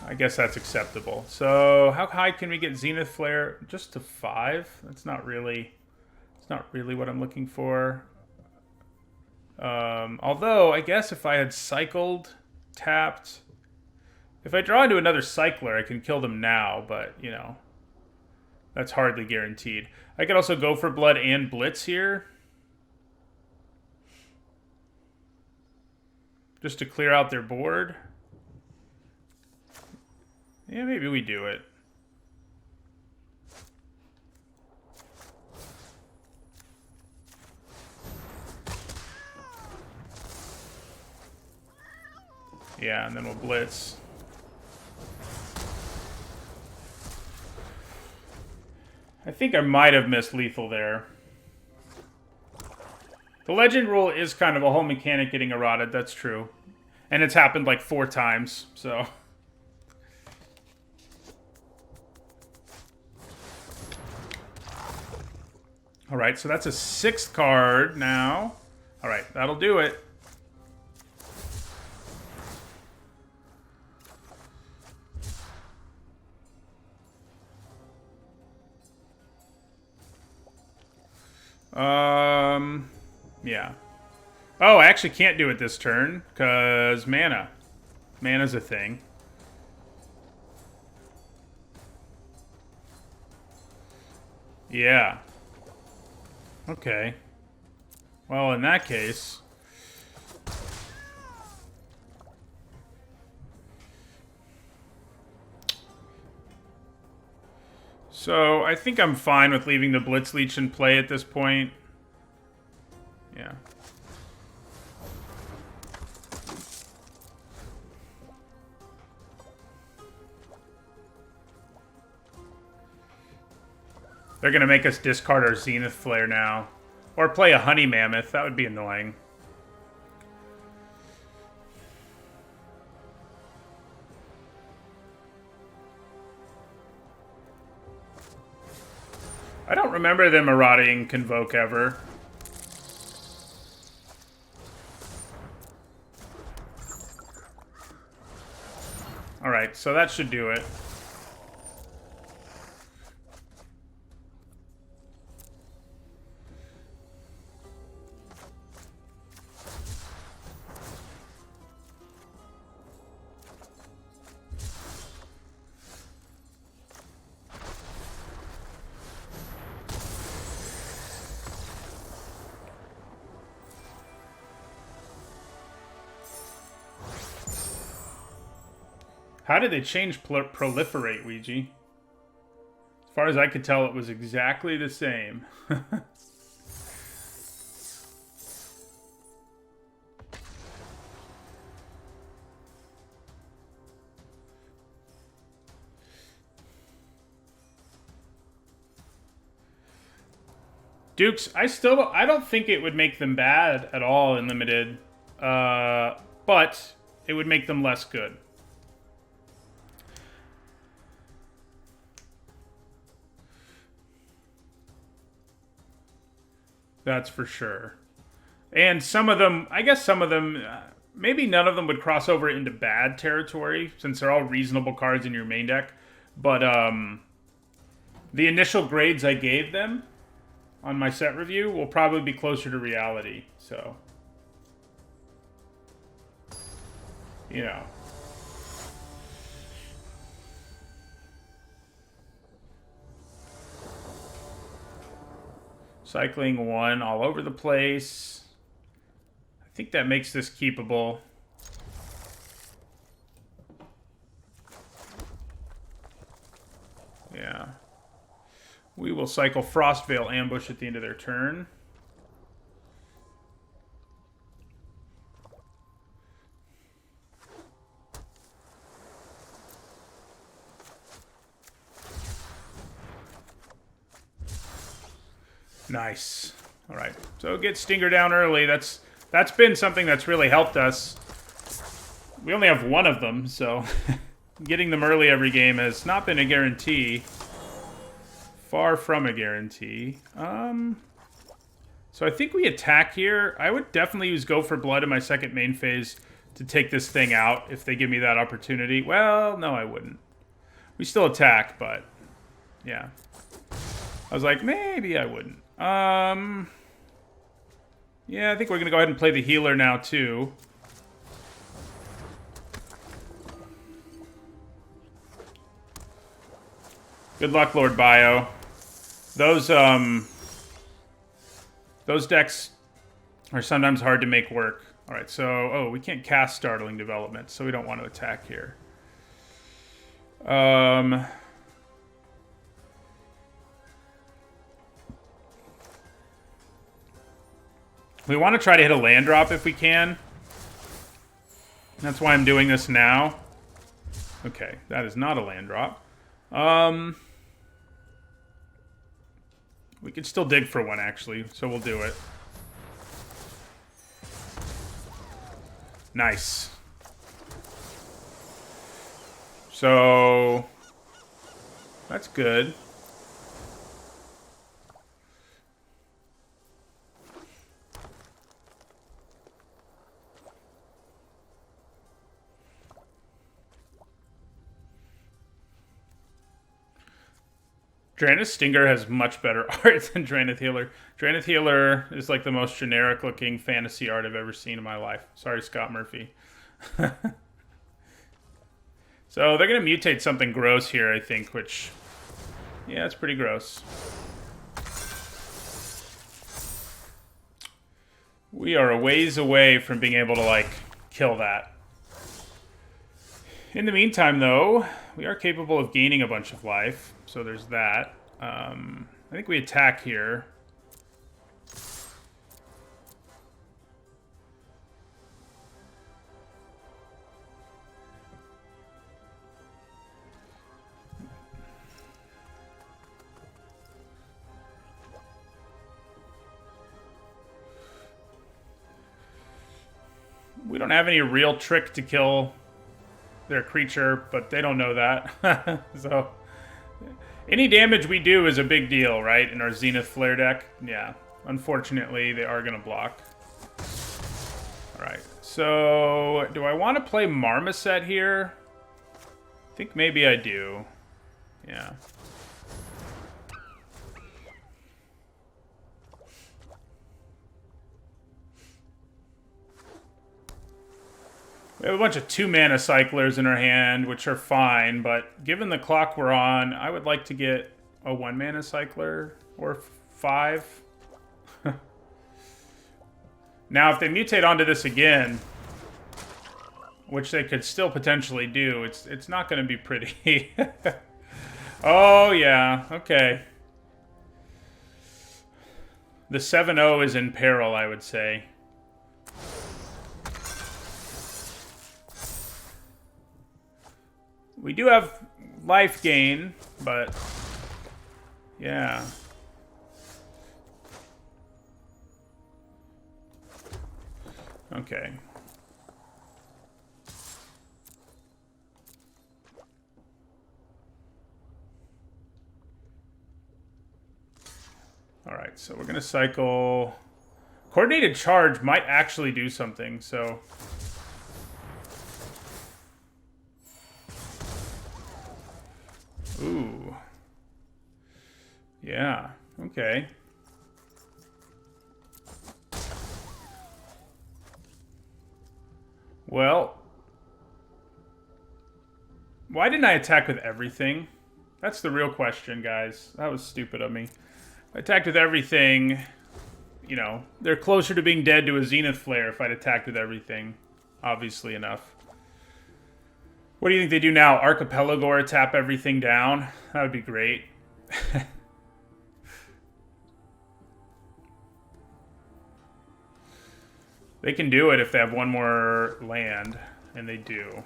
I guess that's acceptable. So, how high can we get Zenith Flare? Just to 5? That's not really... not really what I'm looking for. Although, I guess if I had cycled, tapped... If I draw into another cycler, I can kill them now, but, you know... That's hardly guaranteed. I could also Go for Blood and Blitz here. Just to clear out their board. Yeah, maybe we do it. Yeah, and then we'll Blitz. I think I might have missed lethal there. The legend rule is kind of a whole mechanic getting errated, that's true. And it's happened like 4 times, so... Alright, so that's a 6th card now. Alright, that'll do it. Yeah. Oh, I actually can't do it this turn, because mana. Mana's a thing. Yeah. Okay. Well, in that case... So, I think I'm fine with leaving the Blitz Leech in play at this point. Yeah. They're going to make us discard our Zenith Flare now. Or play a Honey Mammoth. That would be annoying. I don't remember them errating Convoke ever. Alright, so that should do it. How did they change proliferate, Ouija? As far as I could tell, it was exactly the same. Dukes, I don't think it would make them bad at all in limited, but it would make them less good. That's for sure. And some of them, I guess some of them, maybe none of them would cross over into bad territory since they're all reasonable cards in your main deck. But the initial grades I gave them on my set review will probably be closer to reality. So, you know. Cycling 1 all over the place. I think that makes this keepable. Yeah. We will cycle Frostveil Ambush at the end of their turn. Nice. All right. So get Stinger down early. That's been something that's really helped us. We only have one of them, so getting them early every game has not been a guarantee. Far from a guarantee. So I think we attack here. I would definitely use Go for Blood in my second main phase to take this thing out if they give me that opportunity. Well, no, I wouldn't. We still attack, but yeah. I was like, maybe I wouldn't. Yeah, I think we're going to go ahead and play the healer now, too. Good luck, Lord Bio. Those decks are sometimes hard to make work. All right, so, oh, we can't cast Startling Development, so we don't want to attack here. We want to try to hit a land drop if we can. That's why I'm doing this now. Okay, that is not a land drop. We can still dig for one, actually, so we'll do it. Nice. So, that's good. Drannith Stinger has much better art than Drannith Healer. Drannith Healer is like the most generic looking fantasy art I've ever seen in my life. Sorry, Scott Murphy. So they're going to mutate something gross here, I think, which, yeah, it's pretty gross. We are a ways away from being able to, like, kill that. In the meantime, though, we are capable of gaining a bunch of life. So there's that. I think we attack here. We don't have any real trick to kill their creature, but they don't know that. So any damage we do is a big deal, right? In our Zenith Flare deck. Yeah. Unfortunately, they are going to block. Alright. So, do I want to play Marmoset here? think maybe I do. Yeah. We have a bunch of 2-mana cyclers in our hand, which are fine, but given the clock we're on, I would like to get a 1-mana cycler or 5. Now, if they mutate onto this again, which they could still potentially do, it's not going to be pretty. Oh, yeah. Okay. The 7-0 is in peril, I would say. We do have life gain, but yeah. Okay. All right, so we're going to cycle. Coordinated charge might actually do something, so. Ooh. Yeah, okay. Well, why didn't I attack with everything? That's the real question, guys. That was stupid of me. I attacked with everything. You know, they're closer to being dead to a Zenith Flare if I'd attacked with everything, obviously enough. What do you think they do now? Archipelago or tap everything down? That would be great. They can do it if they have one more land, and they do.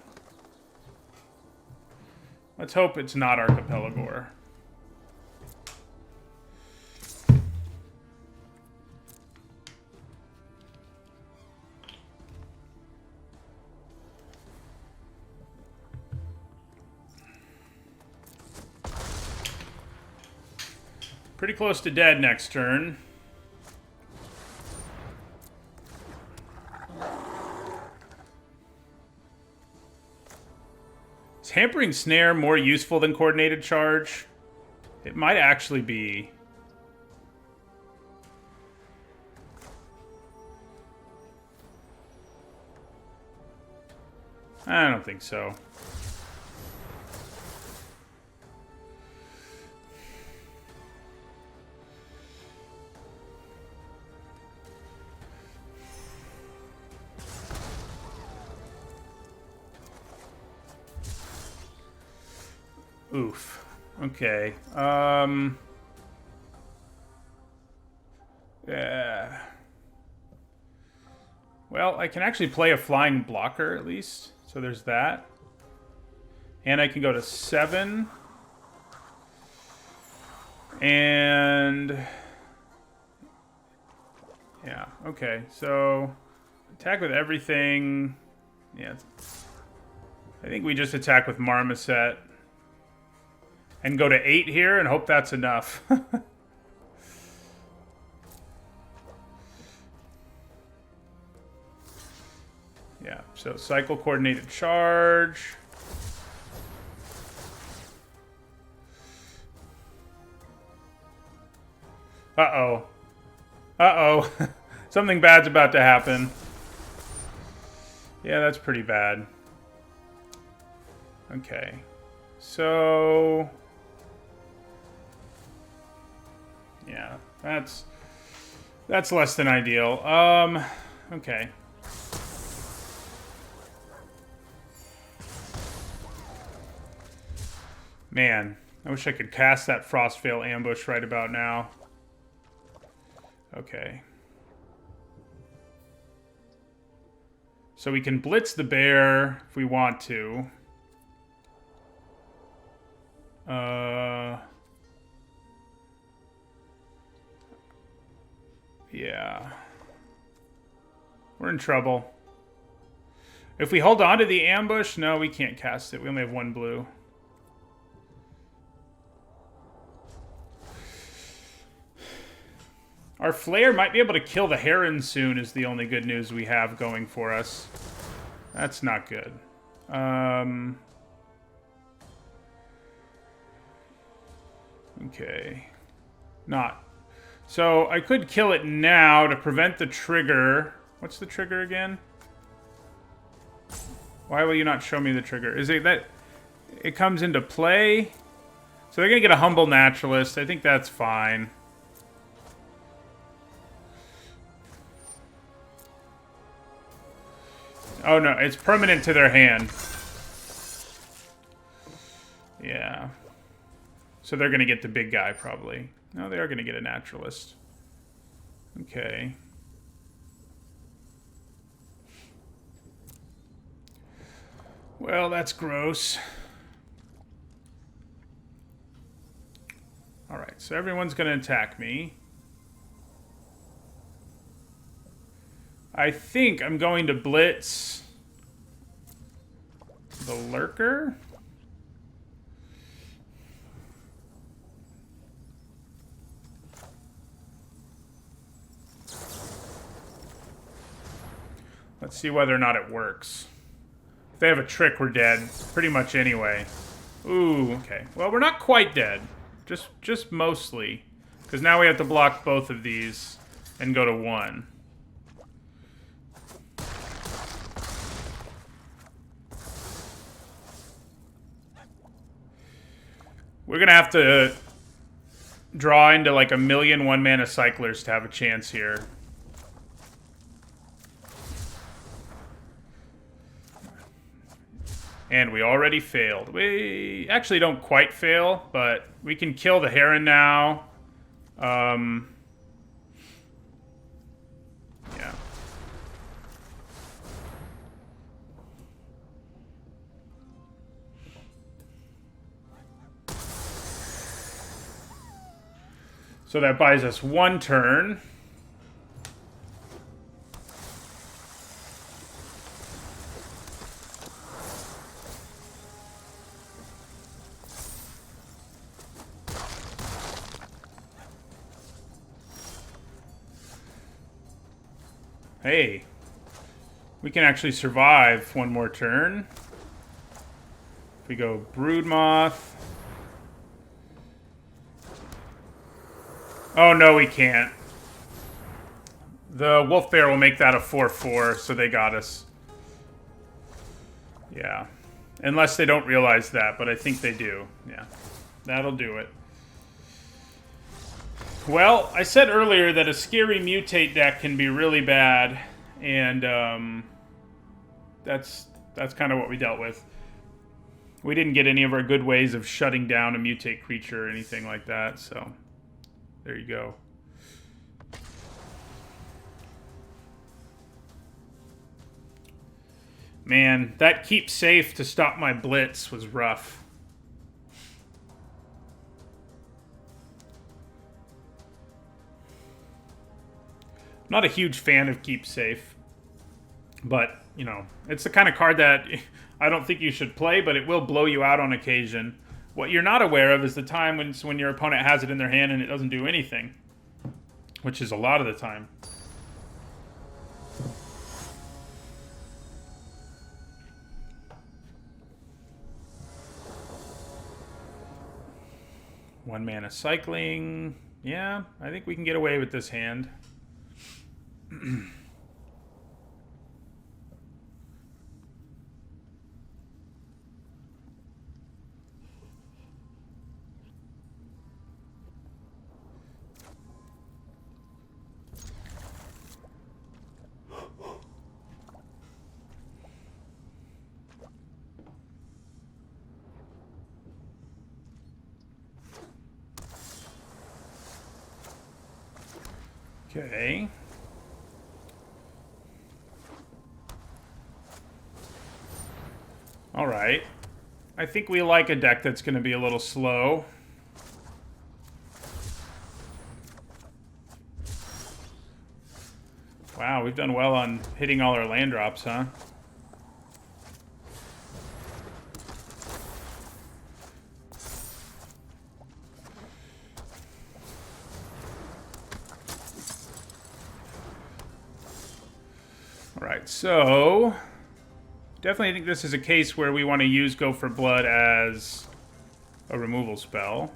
Let's hope it's not Archipelago. Pretty close to dead next turn. Is Hampering Snare more useful than Coordinated Charge? It might actually be. I don't think so. Oof. Okay. Yeah. Well, I can actually play a flying blocker at least. So there's that. And I can go to 7. And yeah, okay. So attack with everything. Yeah. I think we just attack with Marmoset. And go to 8 here and hope that's enough. Yeah, so cycle Coordinated Charge. Uh-oh. Uh-oh. Something bad's about to happen. Yeah, that's pretty bad. Okay. So yeah, that's less than ideal. Okay. Man, I wish I could cast that Frostveil Ambush right about now. Okay. So we can blitz the bear if we want to. Yeah. We're in trouble. If we hold on to the ambush, no, we can't cast it. We only have 1 blue. Our Flare might be able to kill the Heron soon is the only good news we have going for us. That's not good. Okay. Not. So I could kill it now to prevent the trigger. What's the trigger again? Why will you not show me the trigger? Is it that it comes into play? So they're going to get a Humble Naturalist. I think that's fine. Oh, no. It's permanent to their hand. Yeah. So they're going to get the big guy, probably. No, they are going to get a Naturalist. Okay. Well, that's gross. Alright, so everyone's going to attack me. I think I'm going to blitz the Lurker. Let's see whether or not it works. If they have a trick, we're dead. Pretty much anyway. Ooh, okay. Well, we're not quite dead. Just mostly. Because now we have to block both of these and go to 1. We're going to have to draw into like a million 1-mana cyclers to have a chance here. And we already failed. We actually don't quite fail, but we can kill the Heron now. Yeah. So that buys us 1 turn. Hey, we can actually survive 1 more turn. If we go Broodmoth. Oh, no, we can't. The Wolf Bear will make that a 4/4, so they got us. Yeah. Unless they don't realize that, but I think they do. Yeah. That'll do it. Well, I said earlier that a scary mutate deck can be really bad, and that's kind of what we dealt with. We didn't get any of our good ways of shutting down a mutate creature or anything like that, so there you go. Man, that keep safe to stop my blitz was rough. Not a huge fan of Keep Safe, but, you know, it's the kind of card that I don't think you should play, but it will blow you out on occasion. What you're not aware of is the time when your opponent has it in their hand and it doesn't do anything, which is a lot of the time. One mana cycling. Yeah, I think we can get away with this hand. Okay. All right. I think we like a deck that's going to be a little slow. Wow, we've done well on hitting all our land drops, huh? All right, so definitely think this is a case where we want to use Go for Blood as a removal spell.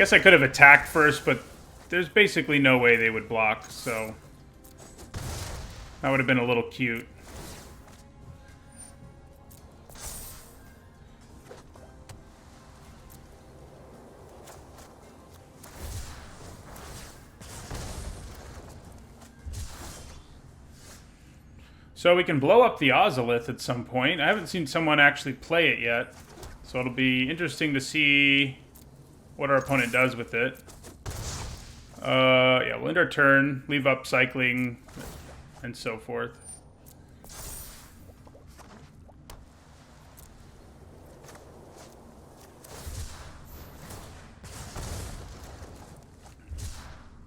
guess I could have attacked first, but there's basically no way they would block, so that would have been a little cute. So we can blow up the Ozolith at some point. I haven't seen someone actually play it yet, so it'll be interesting to see what our opponent does with it. Yeah, we'll end our turn, leave up cycling, and so forth.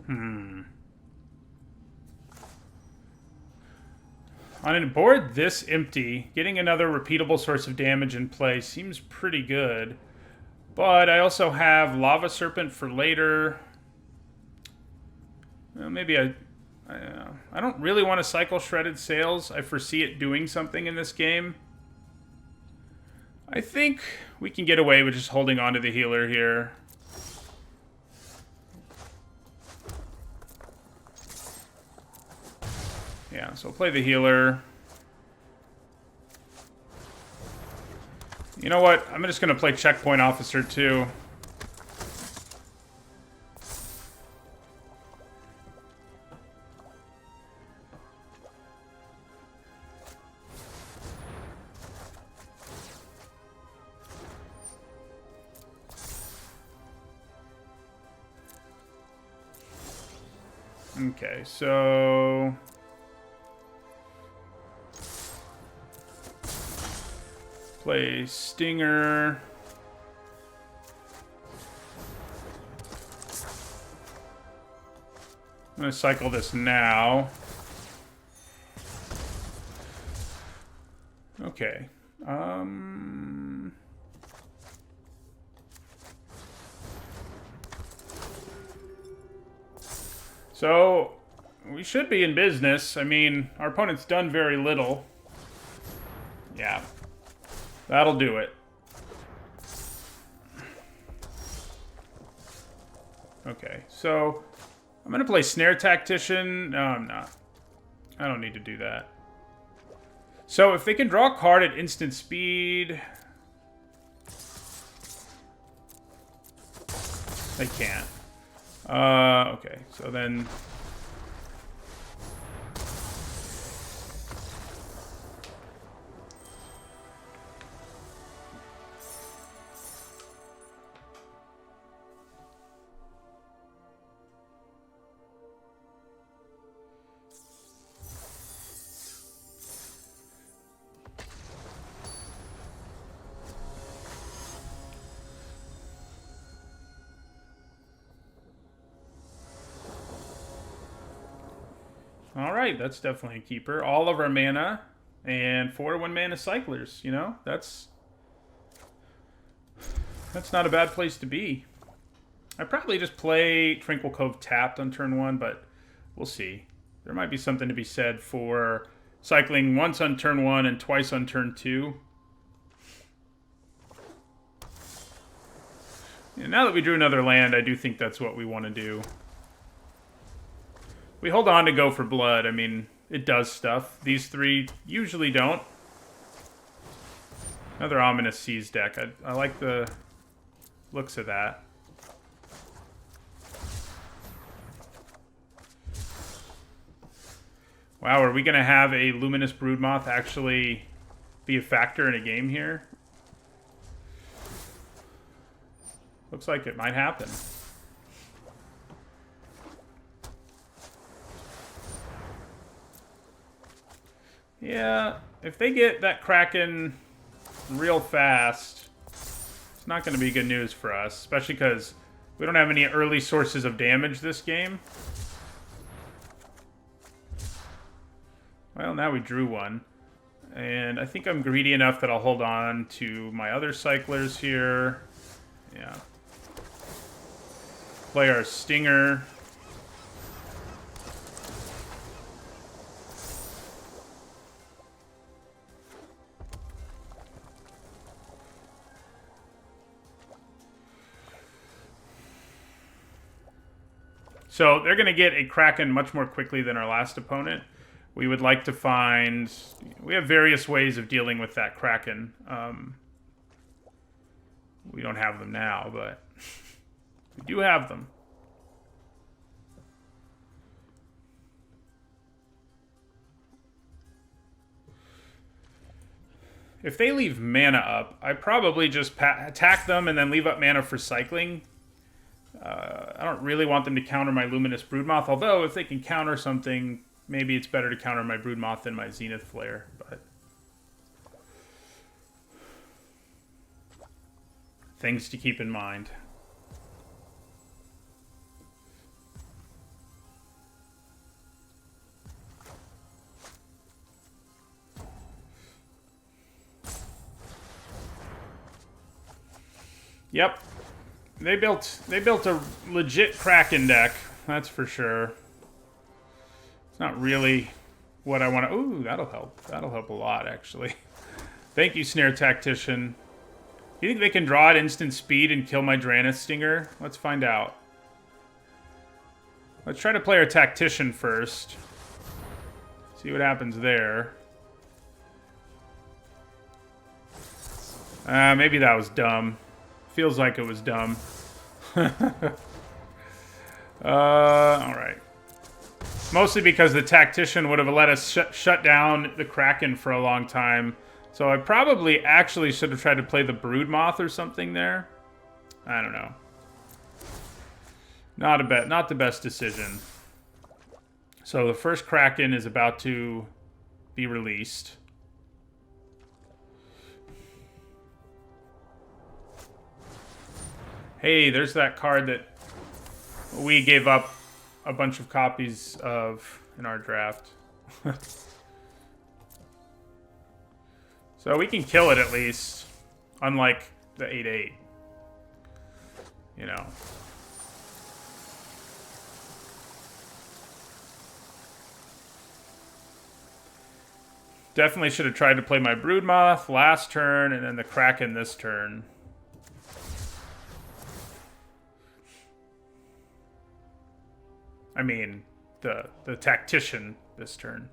On a board this empty, getting another repeatable source of damage in play seems pretty good. But I also have Lava Serpent for later. Well, maybe I don't really want to cycle Shredded Sails. I foresee it doing something in this game. I think we can get away with just holding on to the healer here. Yeah, so we'll play the healer. You know what? I'm just going to play Checkpoint Officer too. Okay, so play Stinger. I'm going to cycle this now. Okay. So, we should be in business. I mean, our opponent's done very little. Yeah. That'll do it. Okay, so I'm going to play Snare Tactician. No, I'm not. I don't need to do that. So if they can draw a card at instant speed... They can't. Okay, so then... Alright, that's definitely a keeper. All of our mana and 4 1-mana cyclers, you know? That's not a bad place to be. I'd probably just play Tranquil Cove tapped on turn 1, but we'll see. There might be something to be said for cycling once on turn 1 and twice on turn 2. And now that we drew another land, I do think that's what we want to do. We hold on to Go for Blood. I mean, it does stuff. These 3 usually don't. Another Ominous Seas deck. I like the looks of that. Wow, are we going to have a Luminous Broodmoth actually be a factor in a game here? Looks like it might happen. Yeah, if they get that Kraken real fast, it's not going to be good news for us, especially because we don't have any early sources of damage this game. Well, now we drew one. And I think I'm greedy enough that I'll hold on to my other cyclers here. Yeah. Play our Stinger. So they're going to get a Kraken much more quickly than our last opponent. We would like to find... We have various ways of dealing with that Kraken. We don't have them now, but we do have them. If they leave mana up, I probably just attack them and then leave up mana for cycling. I don't really want them to counter my Luminous Broodmoth, although if they can counter something, maybe it's better to counter my Broodmoth than my Zenith Flare. But things to keep in mind. Yep. They built a legit Kraken deck, that's for sure. It's not really what I want to... Ooh, that'll help. That'll help a lot, actually. Thank you, Snare Tactician. You think they can draw at instant speed and kill my Draenith Stinger? Let's find out. Let's try to play our Tactician first. See what happens there. Maybe that was dumb. Feels like it was dumb. Alright. Mostly because the Tactician would have let us shut down the Kraken for a long time. So I probably actually should have tried to play the Broodmoth or something there. I don't know. Not the best decision. So the first Kraken is about to be released. Hey, there's that card that we gave up a bunch of copies of in our draft. So we can kill it at least, unlike the 8/8. You know. Definitely should have tried to play my Broodmoth last turn and then the Kraken this turn. I mean, the Tactician this turn.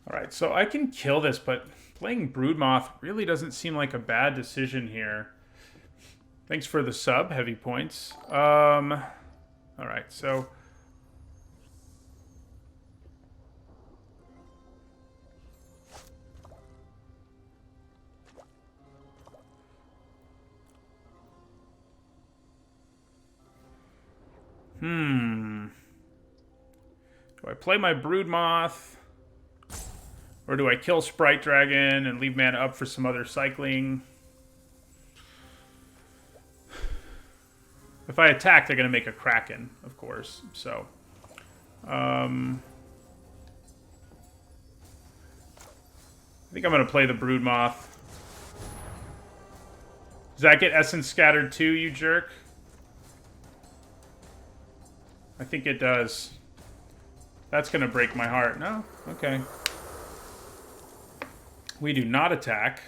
Alright, so I can kill this, but playing Broodmoth really doesn't seem like a bad decision here. Thanks for the sub, Heavy Points. Alright, so... Do I play my Broodmoth? Or do I kill Sprite Dragon and leave mana up for some other cycling? If I attack, they're going to make a Kraken, of course. So, I think I'm going to play the Broodmoth. Does that get Essence Scattered too, you jerk? I think it does. That's going to break my heart. No? Okay. We do not attack.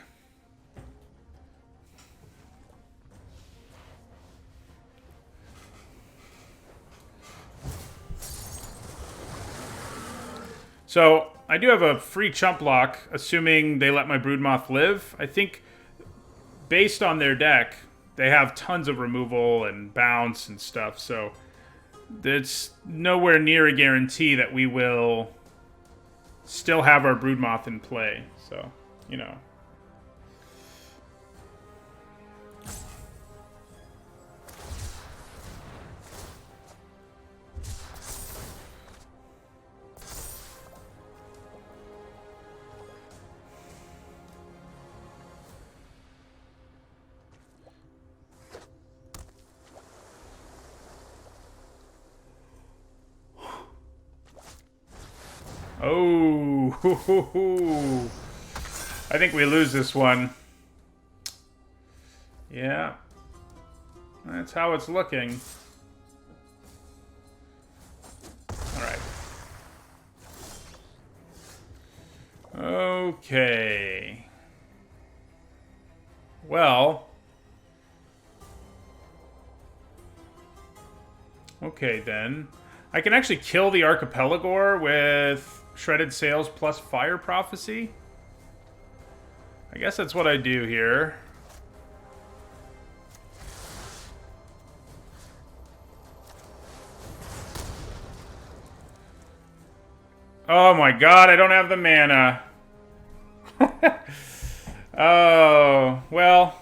So, I do have a free chump block, assuming they let my Broodmoth live. I think, based on their deck, they have tons of removal and bounce and stuff, so it's nowhere near a guarantee that we will still have our Broodmoth in play. So, you know. Oh, I think we lose this one. Yeah. That's how it's looking. Alright. Okay. Well. Okay, then. I can actually kill the Archipelagore with Shredded Sails plus Fire Prophecy. I guess that's what I do here. Oh my god, I don't have the mana. Oh, well.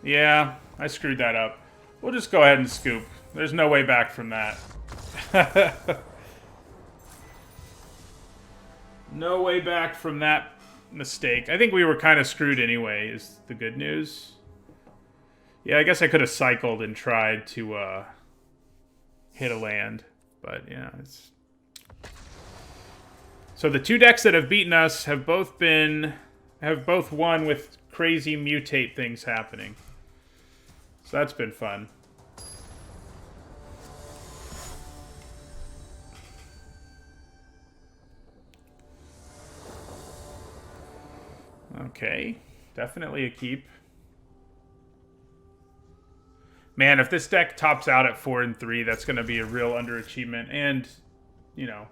Yeah, I screwed that up. We'll just go ahead and scoop. There's no way back from that. No way back from that mistake. I think we were kind of screwed anyway, is the good news. Yeah, I guess I could have cycled and tried to hit a land. But yeah, it's... So the two decks that have beaten us have both won with crazy mutate things happening. So that's been fun. Okay, definitely a keep. Man, if this deck tops out at 4 and 3, that's going to be a real underachievement. And, you know,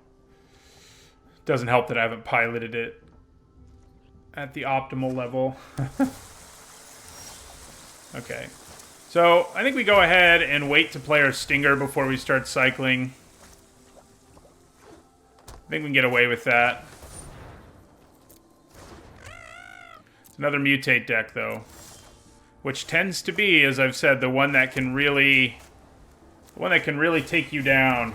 doesn't help that I haven't piloted it at the optimal level. Okay. So, I think we go ahead and wait to play our Stinger before we start cycling. I think we can get away with that. It's another mutate deck, though. Which tends to be, as I've said, the one that can really take you down.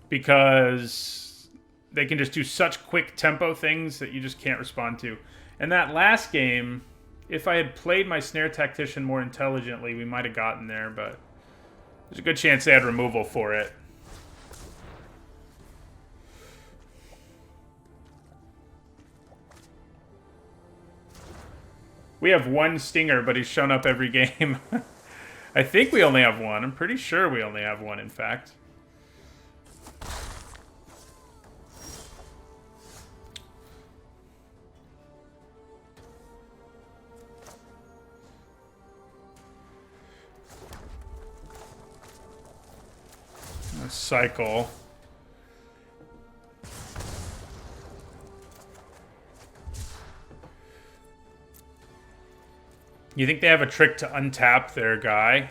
Because they can just do such quick tempo things that you just can't respond to. And that last game, if I had played my Snare Tactician more intelligently, we might have gotten there, but there's a good chance they had removal for it. We have one Stinger, but he's shown up every game. I think we only have one. I'm pretty sure we only have one, in fact. Cycle. You think they have a trick to untap their guy?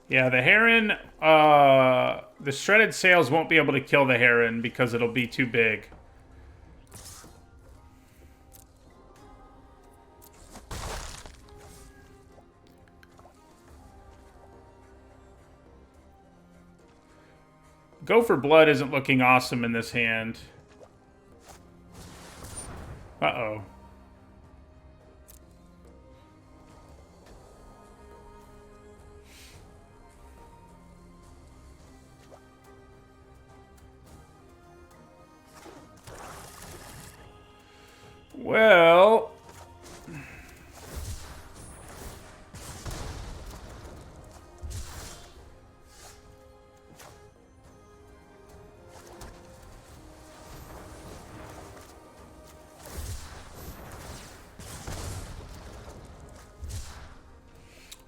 Yeah, the Heron, the Shredded Sails won't be able to kill the Heron because it'll be too big. Go for Blood isn't looking awesome in this hand. Uh-oh. Well...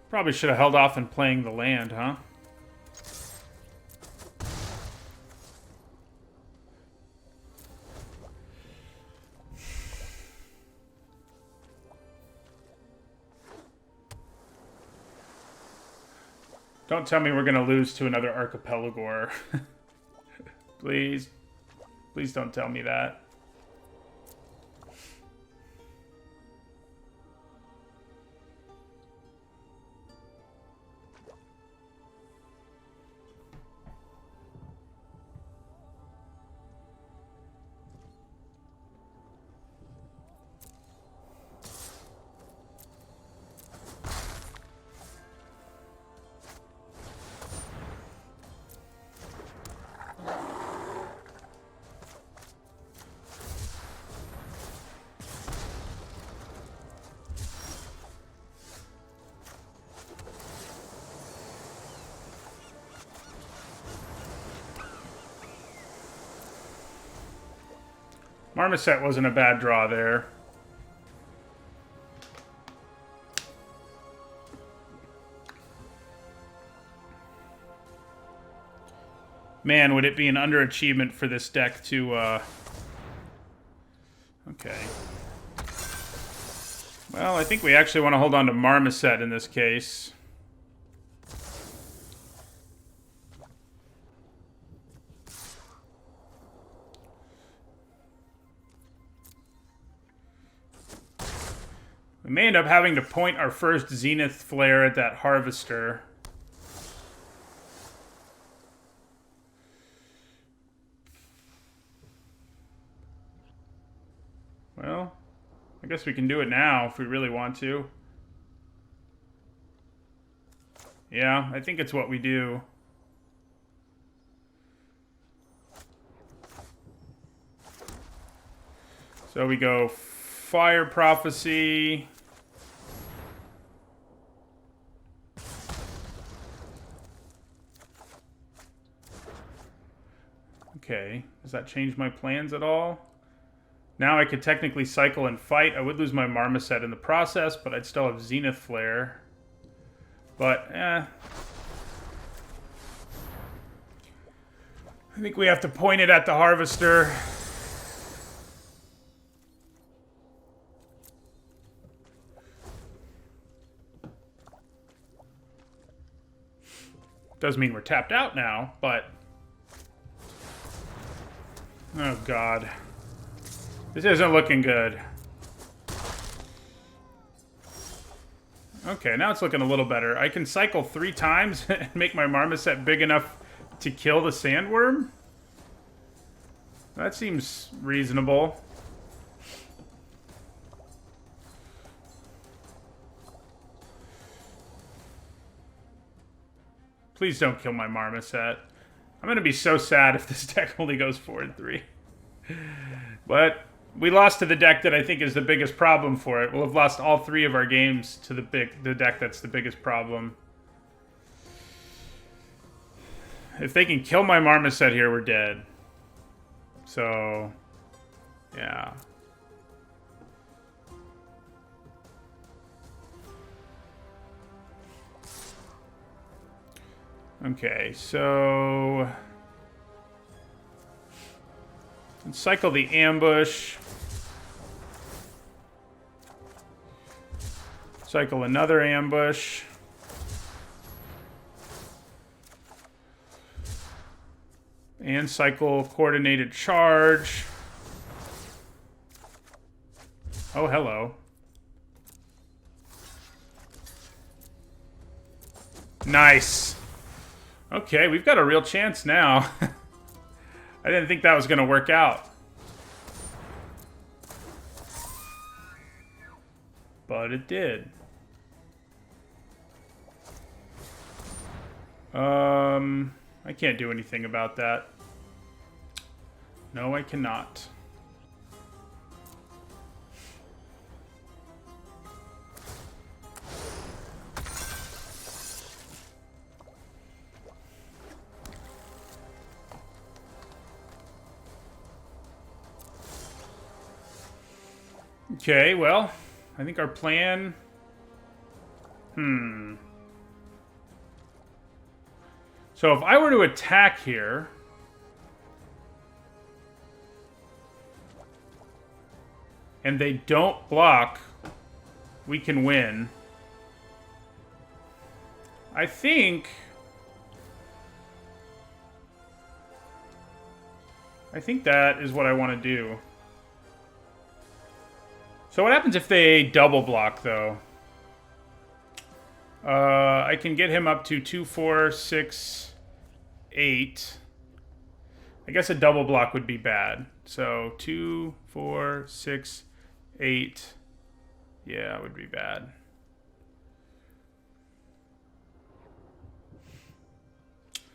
Probably should have held off on playing the land, huh? Don't tell me we're going to lose to another Archipelagore. Please. Please don't tell me that. Marmoset wasn't a bad draw there. Man, would it be an underachievement for this deck to, Okay. Well, I think we actually want to hold on to Marmoset in this case. We may end up having to point our first Zenith Flare at that Harvester. Well, I guess we can do it now if we really want to. Yeah, I think it's what we do. So we go Fire Prophecy. Okay, does that change my plans at all? Now I could technically cycle and fight. I would lose my Marmoset in the process, but I'd still have Zenith Flare. But, I think we have to point it at the Harvester. Does mean we're tapped out now, but... Oh, God. This isn't looking good. Okay, now it's looking a little better. I can cycle 3 times and make my Marmoset big enough to kill the Sandworm? That seems reasonable. Please don't kill my Marmoset. I'm going to be so sad if this deck only goes 4-3. But we lost to the deck that I think is the biggest problem for it. We'll have lost all 3 of our games to the deck that's the biggest problem. If they can kill my Marmoset here, we're dead. So, yeah. Okay, so... let's cycle the Ambush. Cycle another Ambush. And cycle Coordinated Charge. Oh, hello. Nice. Okay, we've got a real chance now. I didn't think that was going to work out. But it did. I can't do anything about that. No, I cannot. Okay, well, I think our plan... So if I were to attack here... and they don't block, we can win. I think that is what I want to do. So what happens if they double block, though? I can get him up to 2, 4, 6, 8. I guess a double block would be bad. So 2, 4, 6, 8. Yeah, it would be bad.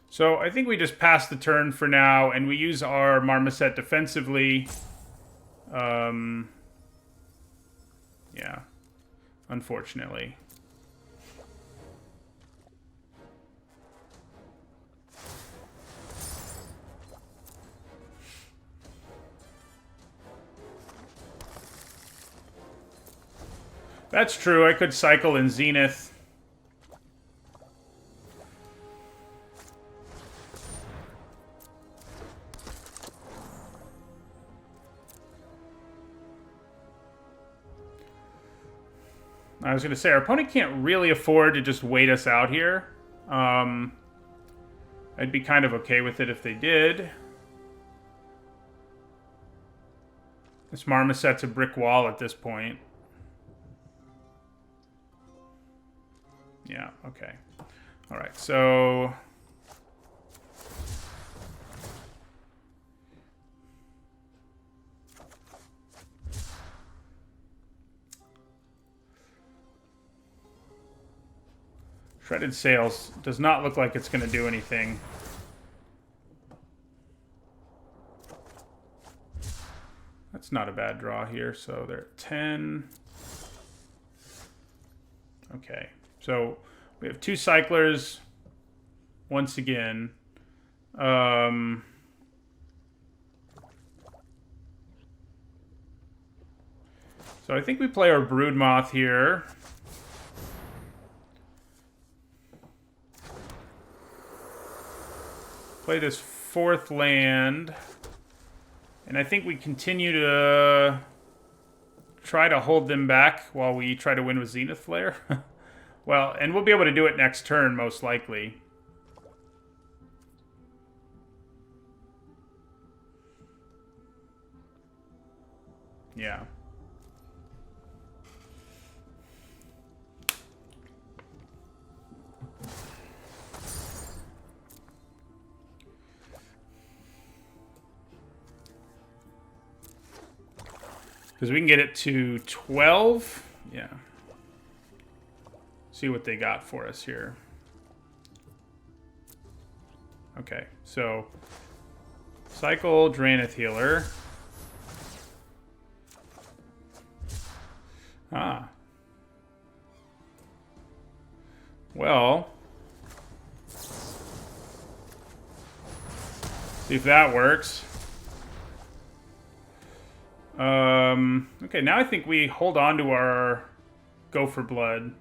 So I think we just pass the turn for now, and we use our Marmoset defensively. Yeah, unfortunately. That's true. I could cycle in Zenith. I was going to say, our opponent can't really afford to just wait us out here. I'd be kind of okay with it if they did. This Marmoset's a brick wall at this point. Yeah, okay. All right, so... Shredded Sails does not look like it's going to do anything. That's not a bad draw here, so they're at 10. Okay, so we have 2 cyclers once again. So I think we play our Broodmoth here. Play this 4th land. And I think we continue to try to hold them back while we try to win with Zenith Flare. Well, and we'll be able to do it next turn, most likely. Yeah. Because we can get it to 12. Yeah. See what they got for us here. Okay, so cycle Drannith Healer. Ah. Well. See if that works. Okay, now I think we hold on to our Go for Blood.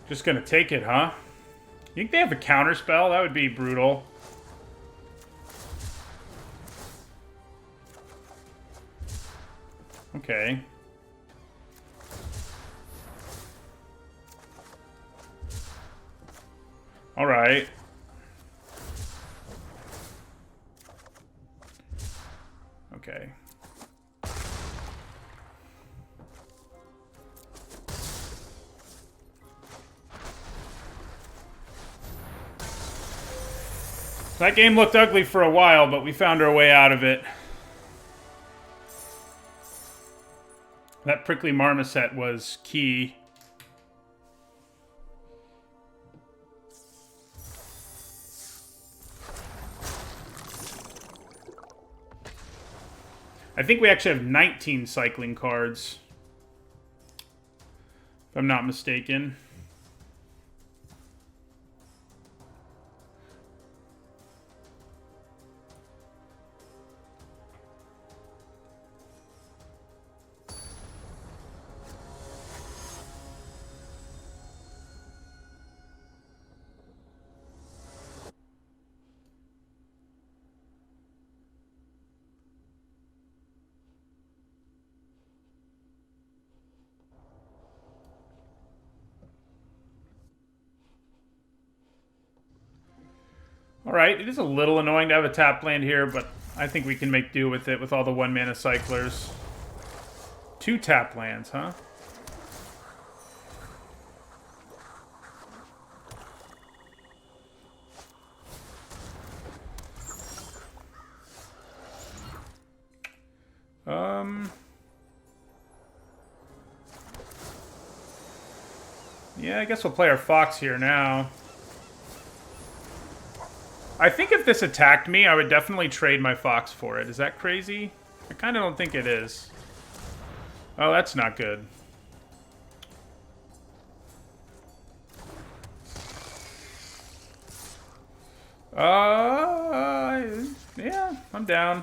Just gonna take it, huh? You think they have a counter spell? That would be brutal. Okay. All right. Okay. That game looked ugly for a while, but we found our way out of it. That Prickly Marmoset was key. I think we actually have 19 cycling cards, if I'm not mistaken. Alright, it is a little annoying to have a tap land here, but I think we can make do with it with all the 1-mana cyclers. 2 tap lands, huh? Yeah, I guess we'll play our Fox here now. I think if this attacked me, I would definitely trade my Fox for it. Is that crazy? I kind of don't think it is. Oh, that's not good. Yeah, I'm down.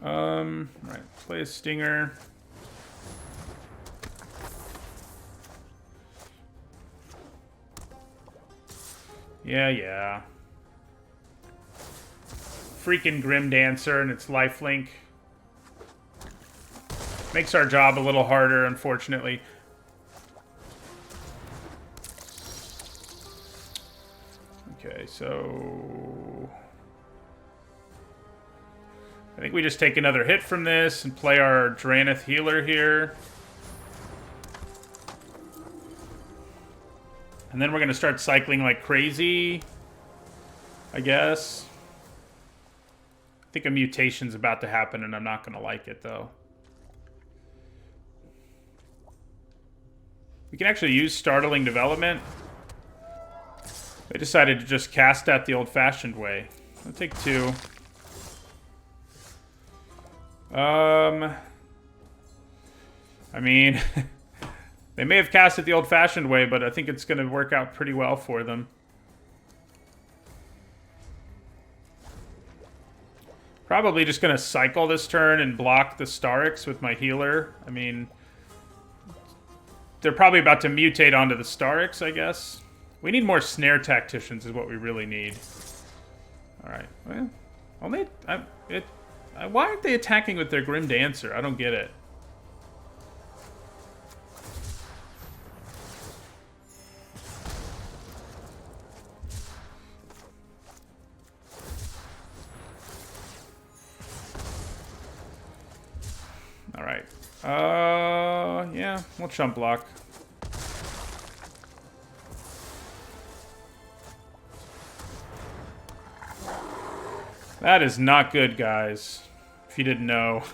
Right, play a Stinger. Yeah. Freaking Grim Dancer and its lifelink. Makes our job a little harder, unfortunately. Okay, so... I think we just take another hit from this and play our Draneth healer here. And then we're going to start cycling like crazy, I guess. I think a mutation's about to happen, and I'm not going to like it, though. We can actually use Startling Development. I decided to just cast that the old-fashioned way. I'll take 2. I mean... They may have cast it the old-fashioned way, but I think it's going to work out pretty well for them. Probably just going to cycle this turn and block the Starix with my healer. I mean, they're probably about to mutate onto the Starix, I guess. We need more Snare Tacticians is what we really need. Alright, well, why aren't they attacking with their Grim Dancer? I don't get it. Alright. Yeah, we'll chump block. That is not good, guys. If you didn't know.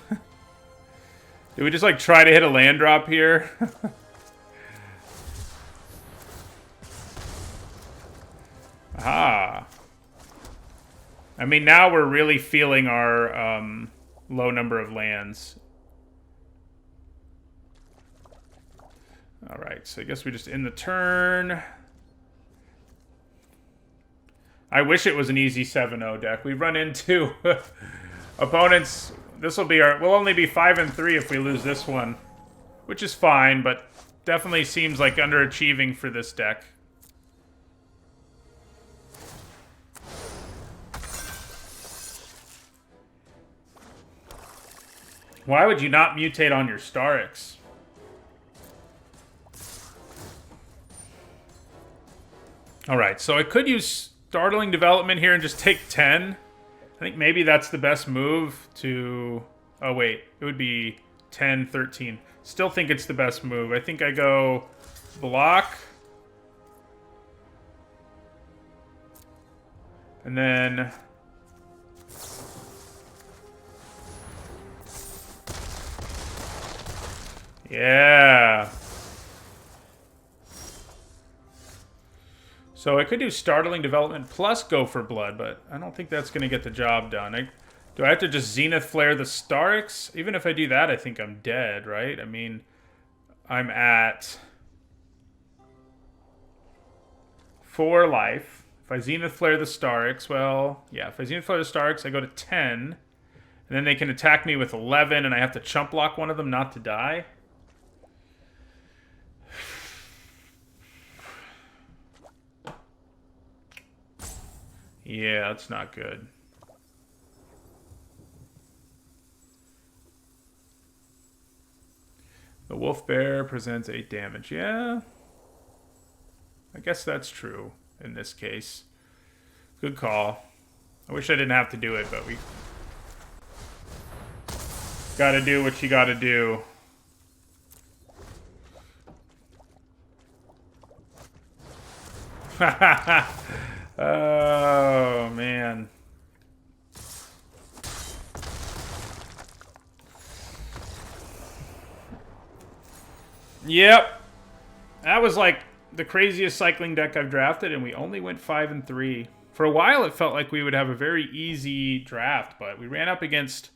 Did we just, like, try to hit a land drop here? Aha. I mean, now we're really feeling our, low number of lands. Alright, so I guess we just end the turn. I wish it was an easy 7-0 deck. We run into opponents. This will be our... We'll only be 5-3 if we lose this one. Which is fine, but definitely seems like underachieving for this deck. Why would you not mutate on your Starix? Alright, so I could use Startling Development here and just take 10. I think maybe that's the best move to... Oh, wait. It would be 10, 13. Still think it's the best move. I think I go block. And then... Yeah. So I could do Startling Development plus go for blood, but I don't think that's going to get the job done. Do I have to just Zenith Flare the Starix? Even if I do that, I think I'm dead, right? I mean, I'm at 4 life. If I Zenith Flare the Starix, well, yeah, if I Zenith Flare the Starix, I go to 10. And then they can attack me with 11, and I have to chump block one of them not to die. Yeah, that's not good. The Wolf Bear presents 8 damage. Yeah. I guess that's true in this case. Good call. I wish I didn't have to do it, but we gotta do what you gotta do. Oh, man. Yep. That was like the craziest cycling deck I've drafted, and we only went 5-3. For a while, it felt like we would have a very easy draft, but we ran up against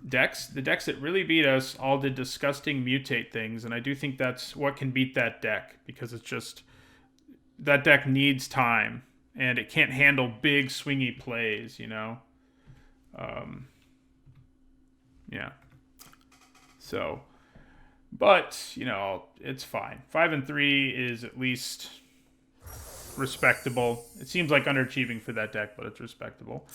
decks. The decks that really beat us all did disgusting mutate things, and I do think that's what can beat that deck, because it's just that deck needs time, and it can't handle big swingy plays, you know? Yeah. So, but, you know, it's fine. 5-3 is at least respectable. It seems like underachieving for that deck, but it's respectable.